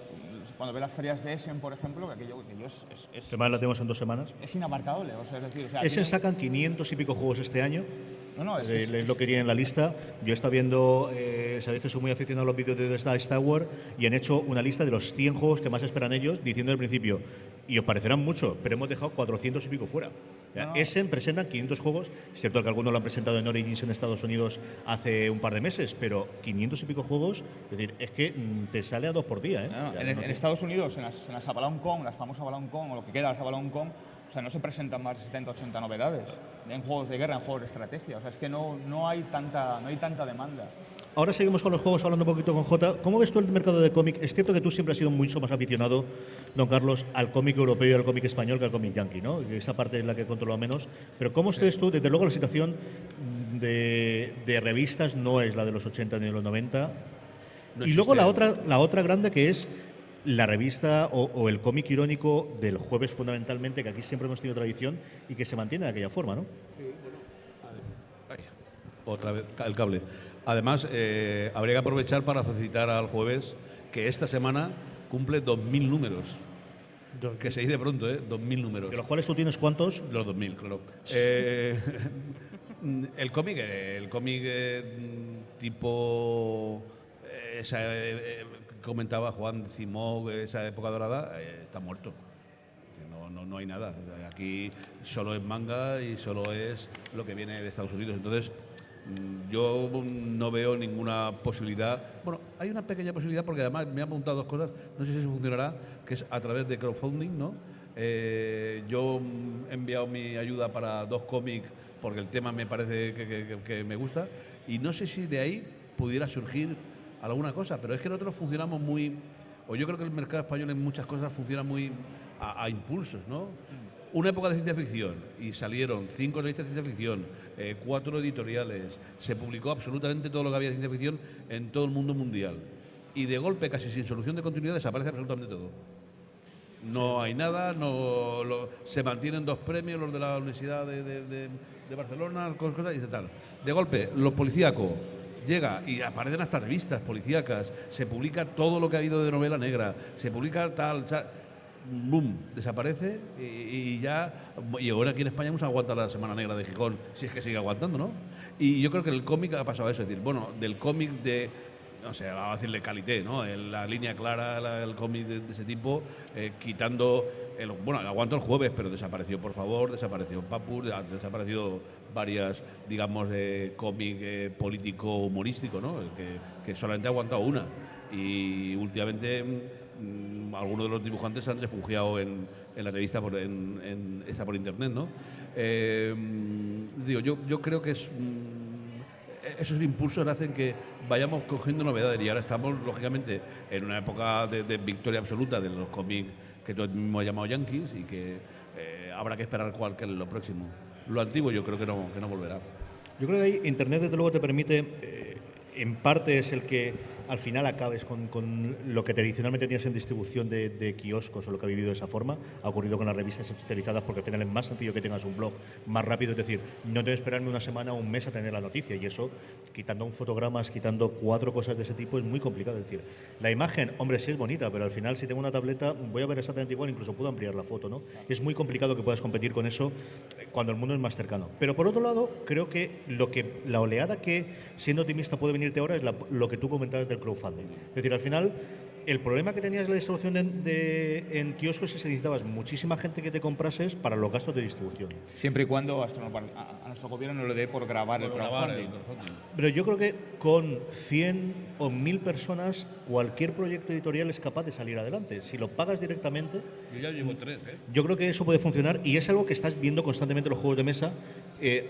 ve las ferias de Essen, por ejemplo, que aquello es Además la tenemos en 2 semanas. es inabarcable, o sea, es decir, Essen sacan 500 y pico juegos este año. No, es lo que tienen en la lista. Yo he estado viendo, sabéis que soy muy aficionado a los vídeos de The Dice Tower y han hecho una lista de los 100 juegos que más esperan ellos, diciendo al principio, y os parecerán mucho, pero hemos dejado 400 y pico fuera. Essen presentan 500 juegos, es cierto que algunos lo han presentado en Origins en Estados Unidos hace un par de meses, pero 500 y pico juegos, es decir, es que te sale a 2 por día. En Estados Unidos, en las Avalon Con, las famosas Avalon Con, o lo que queda de las Avalon Con, o sea, no se presentan más de 70, 80 novedades en juegos de guerra, en juegos de estrategia. O sea, es que no hay tanta demanda. Ahora seguimos con los juegos, hablando un poquito con Jota. ¿Cómo ves tú el mercado de cómic? Es cierto que tú siempre has sido mucho más aficionado, don Carlos, al cómic europeo y al cómic español que al cómic yankee, ¿no? Esa parte es la que controlo menos. Pero ¿cómo ves tú? Desde luego la situación de revistas no es la de los 80 ni de los 90. No, y luego la otra grande, que es la revista o el cómic irónico del jueves, fundamentalmente, que aquí siempre hemos tenido tradición y que se mantiene de aquella forma, ¿no? Sí, bueno. Otra vez el cable. Además, habría que aprovechar para facilitar al jueves que esta semana cumple 2.000 números. Que se dice pronto, 2.000 números. ¿De los cuales tú tienes cuántos? Los 2.000, claro. El cómic tipo comentaba Juan Cimó, esa época dorada, está muerto. No hay nada. Aquí solo es manga y solo es lo que viene de Estados Unidos. Entonces, yo no veo ninguna posibilidad. Bueno, hay una pequeña posibilidad porque además me han apuntado 2 cosas, no sé si eso funcionará, que es a través de crowdfunding, ¿no? Yo he enviado mi ayuda para 2 cómics porque el tema me parece que me gusta y no sé si de ahí pudiera surgir alguna cosa, pero es que nosotros funcionamos muy, o yo creo que el mercado español en muchas cosas funciona muy a impulsos, ¿no? Una época de ciencia ficción y salieron 5 revistas de ciencia ficción, 4 editoriales, se publicó absolutamente todo lo que había de ciencia ficción en todo el mundo mundial y de golpe, casi sin solución de continuidad, desaparece absolutamente todo. No hay nada, se mantienen 2 premios, los de la Universidad de Barcelona, cosas y tal. De golpe, lo policíaco llega y aparecen hasta revistas policíacas, se publica todo lo que ha habido de novela negra, se publica tal, boom, desaparece y ahora aquí en España vamos a aguantar la Semana Negra de Gijón, si es que sigue aguantando, ¿no? Y yo creo que el cómic ha pasado a eso, es decir, bueno, del cómic de, no sé, vamos a decirle calité, ¿no? La línea clara, el cómic de ese tipo, quitando, aguanto el jueves, pero desapareció Por Favor, desapareció Papur, ha desaparecido varias, digamos, cómic político humorístico, ¿no? Que solamente ha aguantado una. Y últimamente algunos de los dibujantes se han refugiado en la revista por internet, ¿no? Yo creo que esos impulsos hacen que vayamos cogiendo novedades y ahora estamos, lógicamente, en una época de victoria absoluta de los cómics que tú mismo has llamado yankees y que habrá que esperar cuál que es lo próximo. Lo antiguo yo creo que no volverá. Yo creo que ahí Internet, desde luego, te permite, en parte es el que al final acabes con lo que tradicionalmente tenías en distribución de kioscos o lo que ha vivido de esa forma. Ha ocurrido con las revistas especializadas porque al final es más sencillo que tengas un blog más rápido, es decir, no tengo que esperarme una semana o un mes a tener la noticia, y eso, quitando un fotogramas, quitando 4 cosas de ese tipo, es muy complicado. Es decir, la imagen, hombre, sí es bonita, pero al final si tengo una tableta voy a ver exactamente igual, incluso puedo ampliar la foto, ¿no? Es muy complicado que puedas competir con eso cuando el mundo es más cercano. Pero por otro lado, creo que la oleada que, siendo optimista, puede venirte ahora es lo que tú comentabas del crowdfunding. Es decir, al final, el problema que tenías la distribución en kioscos es que necesitabas muchísima gente que te comprases para los gastos de distribución. Siempre y cuando a nuestro gobierno no le dé por grabar el crowdfunding. Pero yo creo que con 100 o 1000 personas cualquier proyecto editorial es capaz de salir adelante. Si lo pagas directamente, Yo ya llevo 3, ¿eh? yo creo que eso puede funcionar, y es algo que estás viendo constantemente en los juegos de mesa.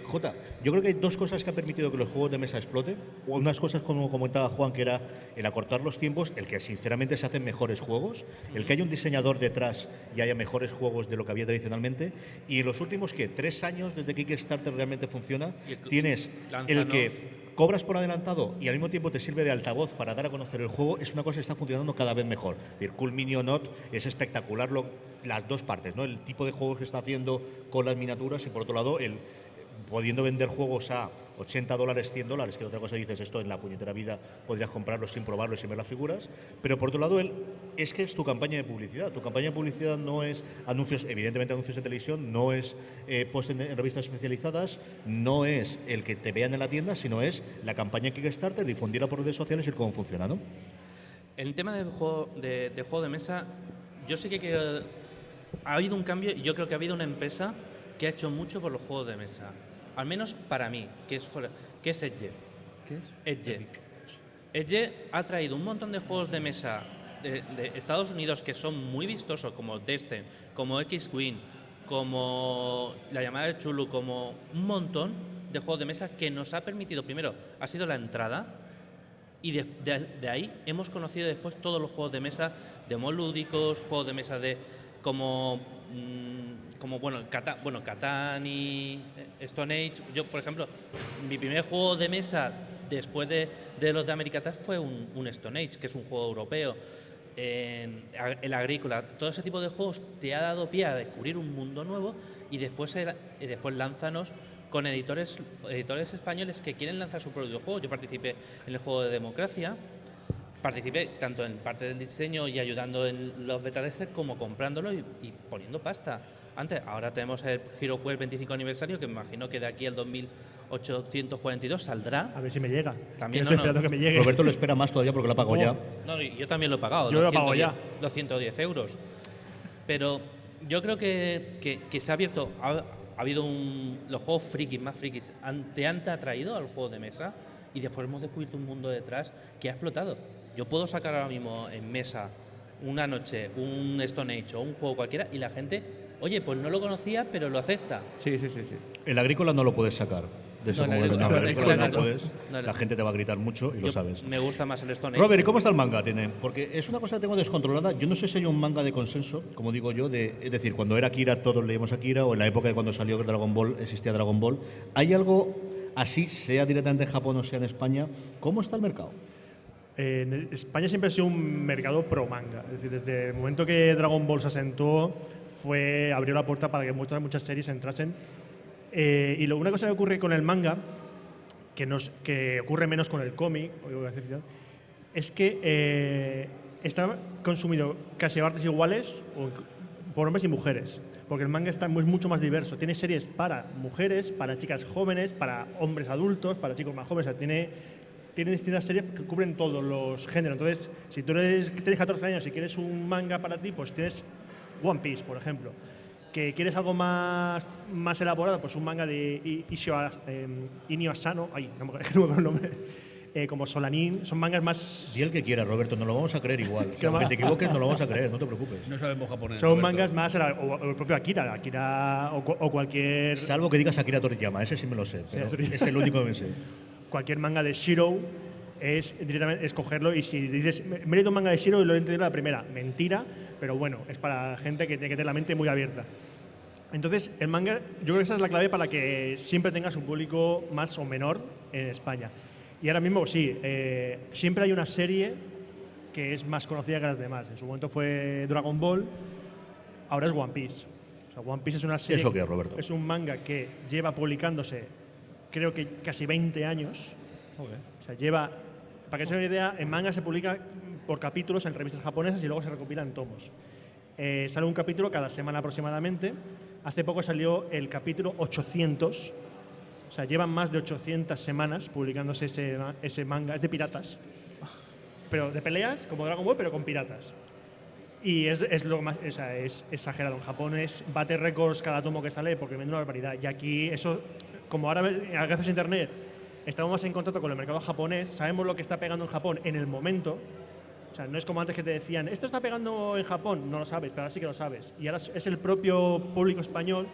Jota, yo creo que hay 2 cosas que han permitido que los juegos de mesa exploten. Unas cosas, como comentaba Juan, que era el acortar los tiempos, el que sinceramente se hacen mejores juegos, el que haya un diseñador detrás y haya mejores juegos de lo que había tradicionalmente, y en los últimos, ¿qué? 3 años desde que Kickstarter realmente funciona, tienes el que cobras por adelantado y al mismo tiempo te sirve de altavoz para dar a conocer el juego. Es una cosa que está funcionando cada vez mejor. Es decir, Cool Mini or Not es espectacular las 2 partes, ¿no? El tipo de juegos que está haciendo con las miniaturas, y por otro lado, pudiendo vender juegos a $80, $100, que otra cosa dices, esto en la puñetera vida podrías comprarlos sin probarlos, sin ver las figuras. Pero por otro lado, es que es tu campaña de publicidad. Tu campaña de publicidad no es anuncios, evidentemente anuncios de televisión, no es post en revistas especializadas, no es el que te vean en la tienda, sino es la campaña Kickstarter, difundirla por redes sociales y cómo funciona, ¿no? El tema del juego de mesa, yo sé que ha habido un cambio, y yo creo que ha habido una empresa que ha hecho mucho por los juegos de mesa. Al menos para mí, que es Edge. ¿Qué es? Edge. Edge ha traído un montón de juegos de mesa de Estados Unidos que son muy vistosos, como Descent, como X-Wing, como La llamada de Chulu, como un montón de juegos de mesa que nos ha permitido, primero, ha sido la entrada, y de ahí hemos conocido después todos los juegos de mesa de modos lúdicos, juegos de mesa como Catán y Stone Age. Yo, por ejemplo, mi primer juego de mesa después de los de Americatas fue un Stone Age, que es un juego europeo. El Agrícola, todo ese tipo de juegos te ha dado pie a descubrir un mundo nuevo, y después lánzanos con editores españoles que quieren lanzar su propio juego. Yo participé en el juego de Democracia, participé tanto en parte del diseño y ayudando en los beta testers como comprándolo y poniendo pasta. Ahora tenemos el HeroQuest 25 aniversario, que me imagino que de aquí al 2842 saldrá. A ver si me llega. También estoy esperando que me llegue. Roberto lo espera más todavía porque lo ha pagado ya. No, yo también lo he pagado. Yo lo he pagado ya. 210 euros. Pero yo creo que se ha abierto. Ha habido los juegos más frikis te han atraído al juego de mesa, y después hemos descubierto un mundo detrás que ha explotado. Yo puedo sacar ahora mismo en mesa una noche un Stone Age o un juego cualquiera, y la gente, oye, pues no lo conocía, pero lo acepta. Sí. El Agrícola no lo puedes sacar. De eso, No, como el el Agrícola no puedes. No, La gente te va a gritar mucho y lo sabes. Me gusta más el Stone Age. Robert, ¿y cómo está el manga? Porque es una cosa que tengo descontrolada. Yo no sé si hay un manga de consenso, como digo yo, es decir, cuando era Akira todos leíamos Akira, o en la época de cuando salió Dragon Ball existía Dragon Ball. ¿Hay algo así, sea directamente en Japón o sea en España? ¿Cómo está el mercado? En España siempre ha sido un mercado pro manga. Es decir, desde el momento que Dragon Ball se asentó, abrió la puerta para que muchas series entrasen. Y una cosa que ocurre con el manga, que ocurre menos con el cómic, es que está consumido casi a partes iguales por hombres y mujeres, porque el manga es mucho más diverso. Tiene series para mujeres, para chicas jóvenes, para hombres adultos, para chicos más jóvenes. O sea, tiene distintas series que cubren todos los géneros. Entonces, si tú tienes 14 años y quieres un manga para ti, pues tienes One Piece, por ejemplo. Que quieres algo más elaborado, pues un manga de Inio Asano, no me acuerdo el nombre, como Solanin, son mangas más... Di el que quiera, Roberto, no lo vamos a creer igual. O sea, aunque te equivoques, no lo vamos a creer, no te preocupes. No sabemos japonés. Son Roberto. mangas más, o el propio Akira o cualquier... Salvo que digas Akira Toriyama, ese sí me lo sé, pero es el único que me sé. Cualquier manga de Shiro es directamente escogerlo, y si dices, me he leído un manga de Shiro y lo he entendido la primera, mentira, pero bueno, es para gente que tiene que tener la mente muy abierta. Entonces, el manga, yo creo que esa es la clave para que siempre tengas un público más o menor en España. Y ahora mismo, sí, siempre hay una serie que es más conocida que las demás. En su momento fue Dragon Ball, ahora es One Piece. O sea, One Piece es una serie. ¿Eso qué es, Roberto? Es un manga que lleva publicándose, creo que casi 20 años. O sea, lleva. Para que se den una idea, en manga se publica por capítulos en revistas japonesas y luego se recopila en tomos. Sale un capítulo cada semana aproximadamente. Hace poco salió el capítulo 800. O sea, llevan más de 800 semanas publicándose ese manga. Es de piratas. Pero de peleas, como Dragon Ball, pero con piratas. Y es lo más, o sea, es exagerado. En Japón bate récords cada tomo que sale porque vende una barbaridad. Y aquí eso, como ahora gracias a internet estamos más en contacto con el mercado japonés, sabemos lo que está pegando en Japón en el momento. O sea, no es como antes que te decían, esto está pegando en Japón, no lo sabes, pero ahora sí que lo sabes. Y ahora es el propio público español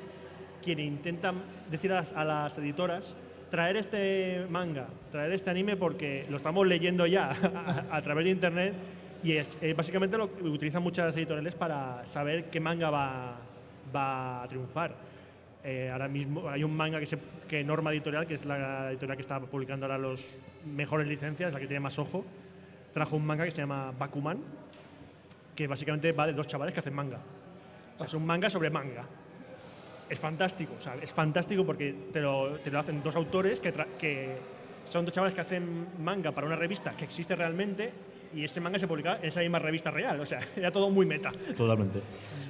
quien intenta decir a las editoras traer este manga, traer este anime porque lo estamos leyendo ya a través de internet y es básicamente lo que utilizan muchas editoriales para saber qué manga va a triunfar. Ahora mismo hay un manga que Norma Editorial, que es la editorial que está publicando ahora los mejores licencias, la que tiene más ojo, trajo un manga que se llama Bakuman, que básicamente va de dos chavales que hacen manga. O sea, es un manga sobre manga. Es fantástico, o sea, es fantástico porque te lo hacen dos autores que son dos chavales que hacen manga para una revista que existe realmente y ese manga se publica en esa misma revista real, o sea, era todo muy meta. Totalmente.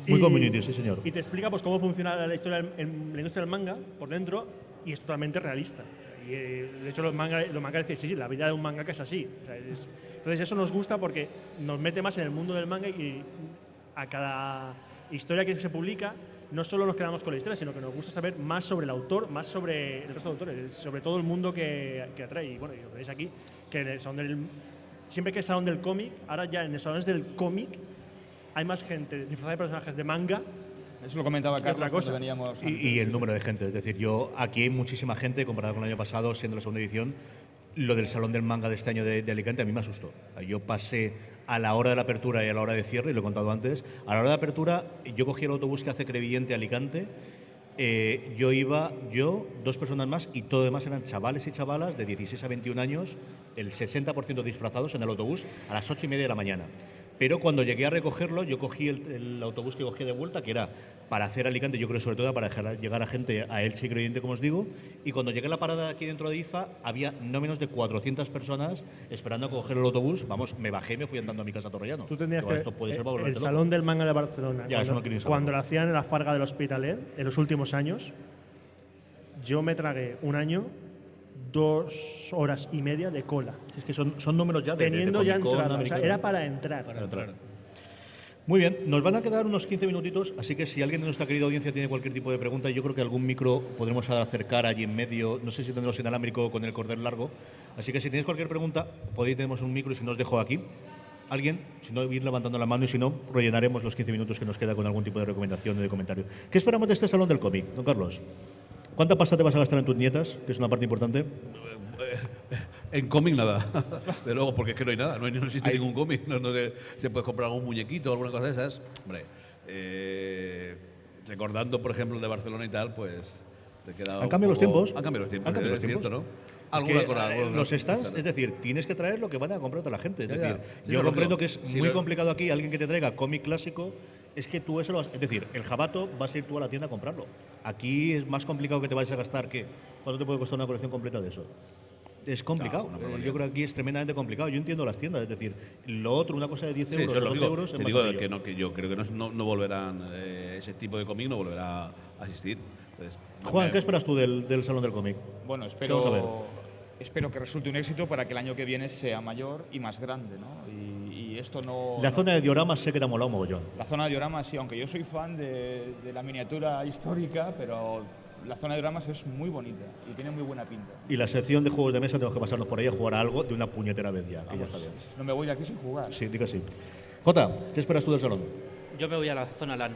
Muy community, sí, señor. Y te explica pues cómo funciona la historia en la industria del manga por dentro y es totalmente realista. Y de hecho los mangas dicen, sí, la vida de un mangaka es así. O sea, entonces eso nos gusta porque nos mete más en el mundo del manga y a cada historia que se publica no solo nos quedamos con la historia, sino que nos gusta saber más sobre el autor, más sobre el resto de autores, sobre todo el mundo que atrae. Y bueno, y lo veis aquí, que en el salón siempre que es salón del cómic, ahora ya en los salones del cómic hay más gente disfrazada de personajes de manga. Eso lo comentaba Carlos otra cosa. cuando veníamos. Y el número de gente. Es decir, aquí hay muchísima gente comparado con el año pasado, siendo la segunda edición. Lo del Salón del Manga de este año de Alicante a mí me asustó. Yo pasé a la hora de la apertura y a la hora de cierre, y lo he contado antes. A la hora de apertura, yo cogí el autobús que hace Crevillente a Alicante. Dos personas más, y todo demás eran chavales y chavalas de 16 a 21 años, el 60% disfrazados en el autobús a las 8:30 de la mañana. Pero cuando llegué a recogerlo, yo cogí el autobús que cogí de vuelta, que era para hacer Alicante, yo creo sobre todo para dejar llegar a gente a Elche y Crevillente, como os digo, y cuando llegué a la parada aquí dentro de IFA, había no menos de 400 personas esperando a coger el autobús. Vamos, me bajé y me fui andando a mi casa a Torrellano. Tú tendrías Digo, que esto puede ser para volverte el loco. Salón del Manga de Barcelona, Ya, eso no quiero ni saberlo. cuando lo hacían en la Farga del Hospitalet, en los últimos años, yo me tragué un año 2 horas y media de cola. Es que son números ya de Teniendo ya Comic-Con entrada, o sea, americano. era para entrar. Para entrar. Muy bien, nos van a quedar unos 15 minutitos, así que si alguien de nuestra querida audiencia tiene cualquier tipo de pregunta, yo creo que algún micro podremos acercar allí en medio, no sé si tendremos inalámbrico con el cordel largo, así que si tenéis cualquier pregunta, tenemos un micro y si no os dejo aquí. Alguien, si no, ir levantando la mano y si no, rellenaremos los 15 minutos que nos queda con algún tipo de recomendación o de comentario. ¿Qué esperamos de este Salón del Cómic, don Carlos? ¿Cuánta pasta te vas a gastar en tus nietas, que es una parte importante? En cómic nada, de luego, porque es que no hay nada, no existe ningún cómic, no se puede comprar algún muñequito o alguna cosa de esas. Hombre, recordando, por ejemplo, el de Barcelona y tal, pues te queda. ¿Han cambiado los tiempos? Han cambiado los tiempos, ¿Han cambiado es los tiempos? cierto, ¿no? Es que, los stands, es decir, tienes que traer lo que van a comprarte la gente. Es Ya, decir, sí, yo lo comprendo lógico. que es Sí, muy lo- complicado aquí alguien que te traiga cómic clásico. Es que tú eso lo vas, es decir, el jabato vas a ir tú a la tienda a comprarlo. Aquí es más complicado que te vayas a gastar, ¿qué? ¿Cuánto te puede costar una colección completa de eso? Es complicado. No, una barbaridad. Yo creo que aquí es tremendamente complicado. Yo entiendo las tiendas, es decir, lo otro, una cosa de 10 Sí, euros, eso es o 12 lógico. euros, es Te más digo sencillo. que yo creo que no volverán, ese tipo de cómic no volverá a asistir. Entonces, Juan, ¿qué esperas tú del Salón del Cómic? Bueno, vamos a ver? espero que resulte un éxito para que el año que viene sea mayor y más grande, ¿no? Y esto no. La no- zona de dioramas sé que te ha molado mogollón. La zona de dioramas, sí, aunque yo soy fan de la miniatura histórica, pero la zona de dioramas es muy bonita y tiene muy buena pinta. Y la sección de juegos de mesa tenemos que pasarnos por ahí a jugar a algo de una puñetera vez ya, que ya Vamos, está bien. no me voy de aquí sin jugar. Sí, digo sí. Jota, ¿qué esperas tú del salón? Yo me voy a la zona LAN,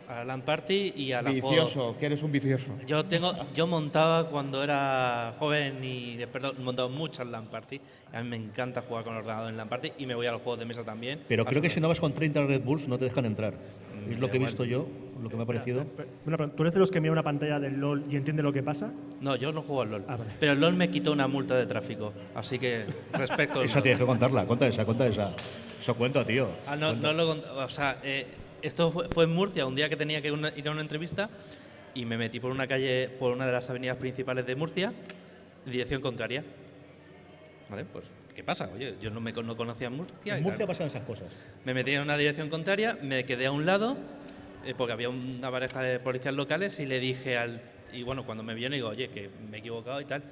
a la LAN Party y a la Vicioso, que eres un vicioso. Yo montaba cuando era joven y perdón, montaba muchas LAN Party. A mí me encanta jugar con el ordenador en LAN Party y me voy a los juegos de mesa también. Pero creo que Absolutamente. si no vas con 30 Red Bulls no te dejan entrar. Es lo que he da visto igual. yo. lo que me ha parecido. Bueno, ¿tú eres de los que mira una pantalla del LOL y entiende lo que pasa? No, yo no juego al LOL. Ah, vale. Pero el LOL me quitó una multa de tráfico. Así que respecto al Esa LOL. tienes que contarla, cuenta esa. Eso cuenta, tío. Ah, no, Cuenta. no lo o sea, esto fue en Murcia, un día que tenía que ir a una entrevista y me metí por una calle, por una de las avenidas principales de Murcia, dirección contraria. ¿Vale? Pues, ¿qué pasa? Oye, yo no conocía Murcia. En y Murcia claro, pasan esas cosas. me metí en una dirección contraria, me quedé a un lado, porque había una pareja de policías locales y le dije y bueno, cuando me vio le digo, oye, que me he equivocado y tal,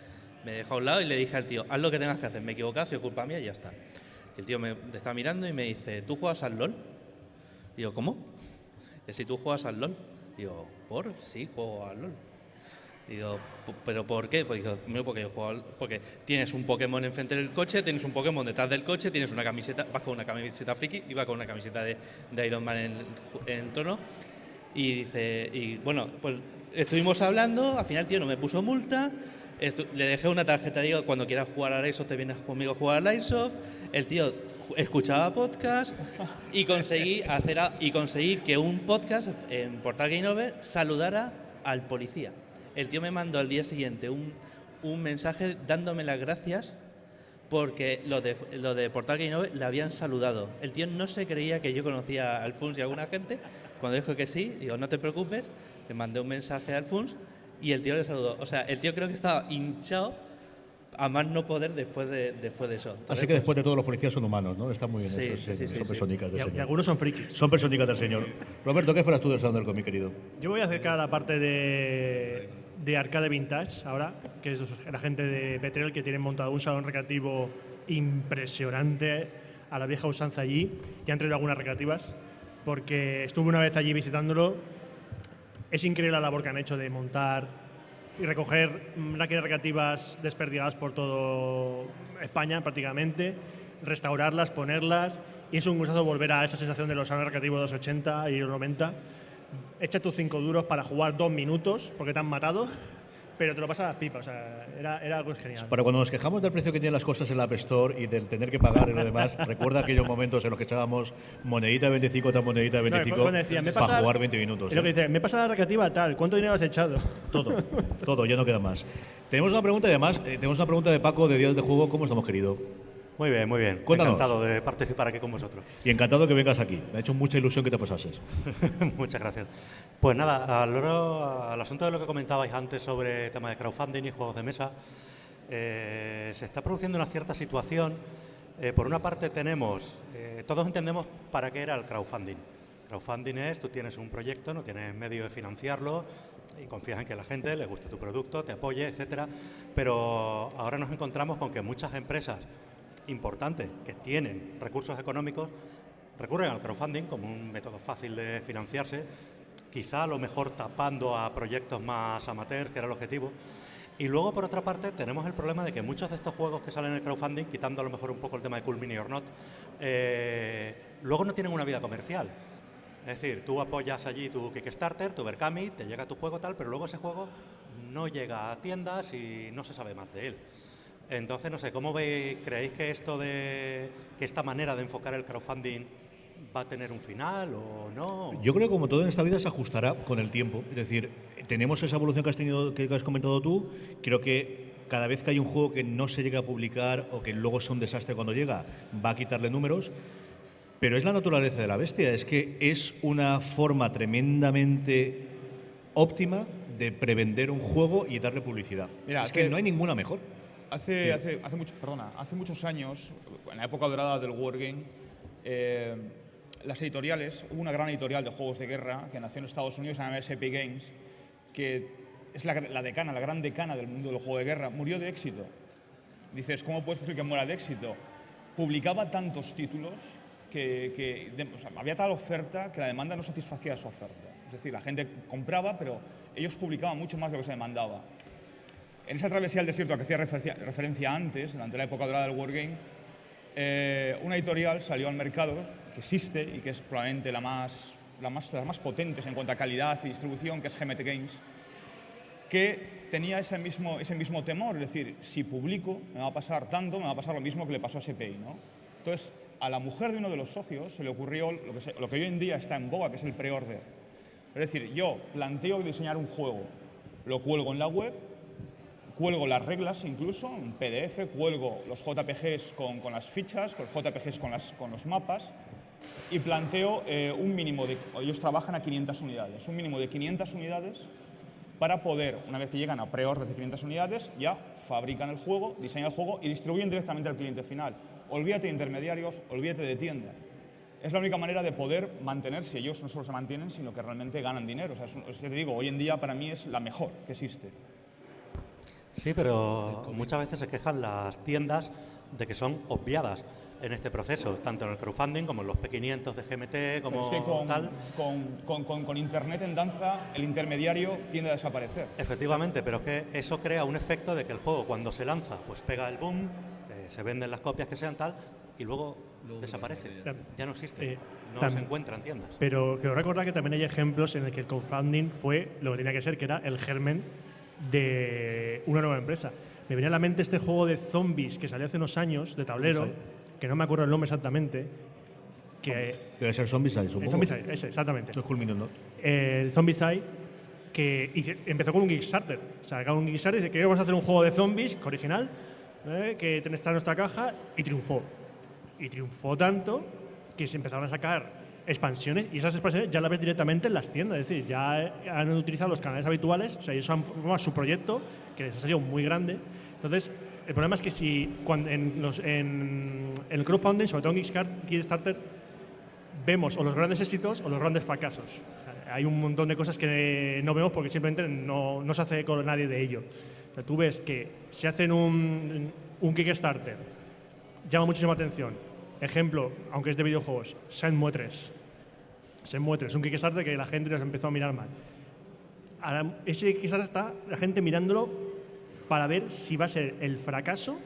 me dejó a un lado y le dije al tío, haz lo que tengas que hacer, me he equivocado, si es culpa mía y ya está. Y el tío me está mirando y me dice, ¿tú juegas al LOL? Digo, ¿cómo? Dice, si tú juegas al LOL. Digo, ¿por? Sí, juego al LOL. Digo, ¿pero por qué? Pues digo, "Mira, porque yo juego porque tienes un Pokémon enfrente del coche, tienes un Pokémon detrás del coche, tienes una camiseta, vas con una camiseta friki y vas con una camiseta de Iron Man en el trono. Y dice, y bueno, pues estuvimos hablando, al final, tío, no me puso multa. Le dejé una tarjeta, digo, cuando quieras jugar a Airsoft te vienes conmigo a jugar a Airsoft. El tío escuchaba podcast y conseguí que un podcast en Portal Game Over saludara al policía. El tío me mandó al día siguiente un mensaje dándome las gracias porque lo de Portal Game Over le habían saludado. El tío no se creía que yo conocía a Alfons y a alguna gente. Cuando dijo que sí, digo, no te preocupes, le mandé un mensaje a Alfons y el tío le saludó. O sea, el tío creo que estaba hinchado a más no poder después de eso. Entonces, Así que después de todo los policías son humanos, ¿no? Está muy bien Sí, eso, sí, son sí. personicas del Y señor. algunos son frikis. Son personicas del señor. Roberto, ¿qué fueras tú del Salón del Cómic, querido? Yo voy a acercar a la parte de Arcade Vintage ahora, que es la gente de Betrel que tienen montado un salón recreativo impresionante a la vieja usanza allí. Y han traído algunas recreativas, porque estuve una vez allí visitándolo. Es increíble la labor que han hecho de montar y recoger máquinas recreativas desperdigadas por todo España prácticamente, restaurarlas, ponerlas, y es un gustazo volver a esa sensación de los salones recreativos de los 80 y los 90. Echa tus 5 duros para jugar 2 minutos porque te han matado, pero te lo pasas a las pipas, o sea, era algo genial. Para cuando nos quejamos del precio que tienen las cosas en la App Store y del tener que pagar y lo demás, recuerda aquellos momentos en los que echábamos monedita de 25 tras monedita de 25 cuando decía, me para pasa- jugar 20 minutos. Es lo que dice, me pasa la recreativa tal, ¿cuánto dinero has echado? Todo, ya no queda más. Tenemos una pregunta y además, tenemos una pregunta de Paco de Días de Juego. ¿Cómo estamos, querido? Muy bien, muy bien. Cuéntanos. Encantado de participar aquí con vosotros. Y encantado que vengas aquí. Me ha hecho mucha ilusión que te pasases. Muchas gracias. Pues nada, al asunto de lo que comentabais antes sobre el tema de crowdfunding y juegos de mesa, se está produciendo una cierta situación. Por una parte tenemos, todos entendemos para qué era el crowdfunding. Crowdfunding es, tú tienes un proyecto, no tienes medio de financiarlo y confías en que la gente le guste tu producto, te apoye, etcétera. Pero ahora nos encontramos con que muchas empresas importantes que tienen recursos económicos recurren al crowdfunding como un método fácil de financiarse, quizá a lo mejor tapando a proyectos más amateurs, que era el objetivo. Y luego, por otra parte, tenemos el problema de que muchos de estos juegos que salen en el crowdfunding, quitando a lo mejor un poco el tema de Cool Mini or Not, luego no tienen una vida comercial. Es decir, tú apoyas allí tu Kickstarter, tu Berkami, te llega tu juego tal, pero luego ese juego no llega a tiendas y no se sabe más de él. Entonces, no sé, ¿cómo creéis que esta manera de enfocar el crowdfunding va a tener un final o no? Yo creo que como todo en esta vida se ajustará con el tiempo. Es decir, tenemos esa evolución que has comentado tú. Creo que cada vez que hay un juego que no se llega a publicar o que luego es un desastre cuando llega, va a quitarle números. Pero es la naturaleza de la bestia. Es que es una forma tremendamente óptima de prevender un juego y darle publicidad. Mira, es que no hay ninguna mejor. Hace muchos años, en la época dorada del Wargame, las editoriales, hubo una gran editorial de juegos de guerra que nació en Estados Unidos, se llama SP Games, que es la gran decana del mundo del juego de guerra, murió de éxito. Dices, ¿cómo puede ser que muera de éxito? Publicaba tantos títulos que había tal oferta que la demanda no satisfacía su oferta. Es decir, la gente compraba, pero ellos publicaban mucho más de lo que se demandaba. En esa travesía del desierto a que hacía referencia antes, durante la época dorada del Wargame, una editorial salió al mercado que existe y que es probablemente las más potentes en cuanto a calidad y distribución, que es GMT Games, que tenía ese mismo temor, es decir, si publico me va a pasar tanto, me va a pasar lo mismo que le pasó a SPI, ¿no? Entonces, a la mujer de uno de los socios se le ocurrió lo que hoy en día está en boga, que es el pre-order. Es decir, yo planteo diseñar un juego, lo cuelgo en la web, cuelgo las reglas incluso, en PDF, cuelgo los JPGs con las fichas, con los JPGs con los mapas y planteo un mínimo de... Ellos trabajan a 500 unidades, un mínimo de 500 unidades para poder, una vez que llegan a pre-order de 500 unidades, ya fabrican el juego, diseñan el juego y distribuyen directamente al cliente final. Olvídate de intermediarios, olvídate de tienda. Es la única manera de poder mantenerse. Ellos no solo se mantienen, sino que realmente ganan dinero. O sea, te digo, hoy en día para mí es la mejor que existe. Sí, pero muchas veces se quejan las tiendas de que son obviadas en este proceso, tanto en el crowdfunding como en los P500 de GMT, como Pero es que tal. con Internet en danza, el intermediario tiende a desaparecer. Efectivamente, pero es que eso crea un efecto de que el juego cuando se lanza, pues pega el boom, se venden las copias que sean tal, y luego desaparece. Ya no existe, no se encuentra en tiendas. Pero quiero recordar que también hay ejemplos en el que el crowdfunding fue lo que tenía que ser, que era el germen de una nueva empresa. Me venía a la mente este juego de zombies que salió hace unos años, de tablero, que no me acuerdo el nombre exactamente. Que Debe ser Zombicide, supongo. Zombicide, ese, exactamente. No es Culminant, ¿no? El Zombicide, que empezó con un Kickstarter. Sacaron un Kickstarter y dice que vamos a hacer un juego de zombies original, que está en nuestra caja, y triunfó. Y triunfó tanto que se empezaron a sacar expansiones, y esas expansiones ya las ves directamente en las tiendas. Es decir, ya han utilizado los canales habituales, o sea, ellos han formado su proyecto, que les ha salido muy grande. Entonces, el problema es que si en el crowdfunding, sobre todo en Kickstarter, vemos o los grandes éxitos o los grandes fracasos. O sea, hay un montón de cosas que no vemos porque simplemente no se hace con nadie de ello. O sea, tú ves que si hacen un Kickstarter, llama muchísima atención. Ejemplo, aunque es de videojuegos, Shenmue 3. Shenmue 3, un Kickstarter que la gente nos empezó a mirar mal. Ahora, ese Kickstarter está la gente mirándolo para ver si va a ser el fracaso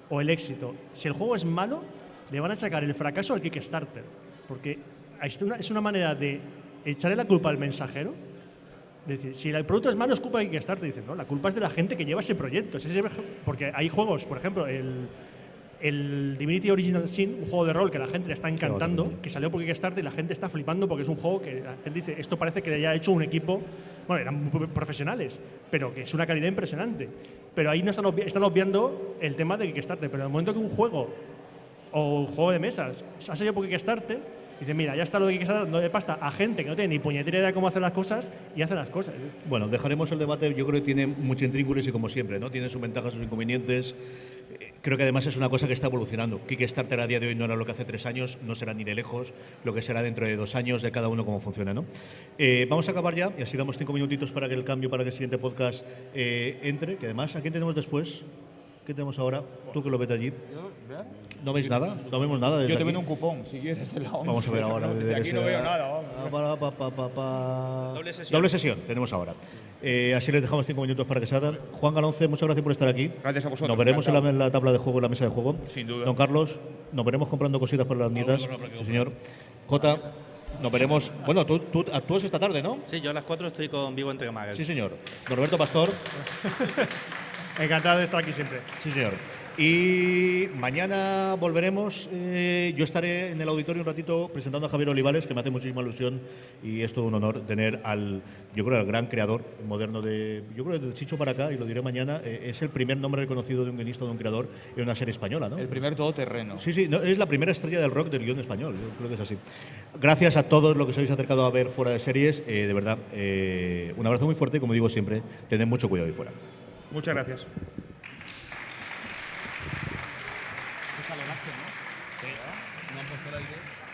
o el éxito. Si el juego es malo, le van a sacar el fracaso al Kickstarter. Porque es una manera de echarle la culpa al mensajero. Es decir, si el producto es malo, es culpa de Kickstarter. Dicen, no, la culpa es de la gente que lleva ese proyecto. Porque hay juegos, por ejemplo, el Divinity Original Sin, un juego de rol que a la gente le está encantando, que salió por Kickstarter y la gente está flipando porque es un juego que la gente dice, esto parece que le haya hecho un equipo, bueno, eran muy profesionales, pero que es una calidad impresionante. Pero ahí no están obviando el tema de Kickstarter. Pero en el momento que un juego o un juego de mesas ha salido por Kickstarter, dice, mira, ya está lo de Kickstarter dando de pasta a gente que no tiene ni puñetera idea de cómo hacer las cosas y hace las cosas. Bueno, dejaremos el debate, yo creo que tiene mucha intríngulis y como siempre, ¿no? Tiene sus ventajas, sus inconvenientes. Creo que además es una cosa que está evolucionando. Kickstarter a día de hoy no era lo que hace 3 años, no será ni de lejos lo que será dentro de 2 años, de cada uno cómo funciona, ¿no? Vamos a acabar ya y así damos 5 minutitos para que el cambio, para que el siguiente podcast entre, que además, ¿a quién tenemos después? ¿Qué tenemos ahora? Tú que lo ves allí. ¿No veis nada? ¿No vemos nada desde Yo te aquí? vendo un cupón, si quieres, de la 11. Vamos a ver ahora. Desde aquí no veo nada. Doble sesión. Doble sesión tenemos ahora. Así les dejamos 5 minutos para que se hagan. Juan Galonce, muchas gracias por estar aquí. Gracias a vosotros. Nos veremos en la tabla de juego, en la mesa de juego. Sin duda. Don Carlos, nos veremos comprando cositas para las nietas. Sí, señor. Jota, nos veremos. Bueno, tú actúas esta tarde, ¿no? Sí, yo a las 4 estoy con Vivo entre Magos. Sí, señor. Don Roberto Pastor. Encantado de estar aquí siempre. Sí, señor. Y mañana volveremos. Yo estaré en el auditorio un ratito presentando a Javier Olivares, que me hace muchísima ilusión y es todo un honor tener al gran creador moderno de. Yo creo que de Chicho para acá, y lo diré mañana, es el primer nombre reconocido de un guionista o de un creador en una serie española, ¿no? El primer todoterreno. Sí, no, es la primera estrella del rock del guión español, yo creo que es así. Gracias a todos los que os habéis acercado a ver Fuera de Series, de verdad, un abrazo muy fuerte y como digo siempre, tened mucho cuidado ahí fuera. Muchas gracias. No han puesto el aire.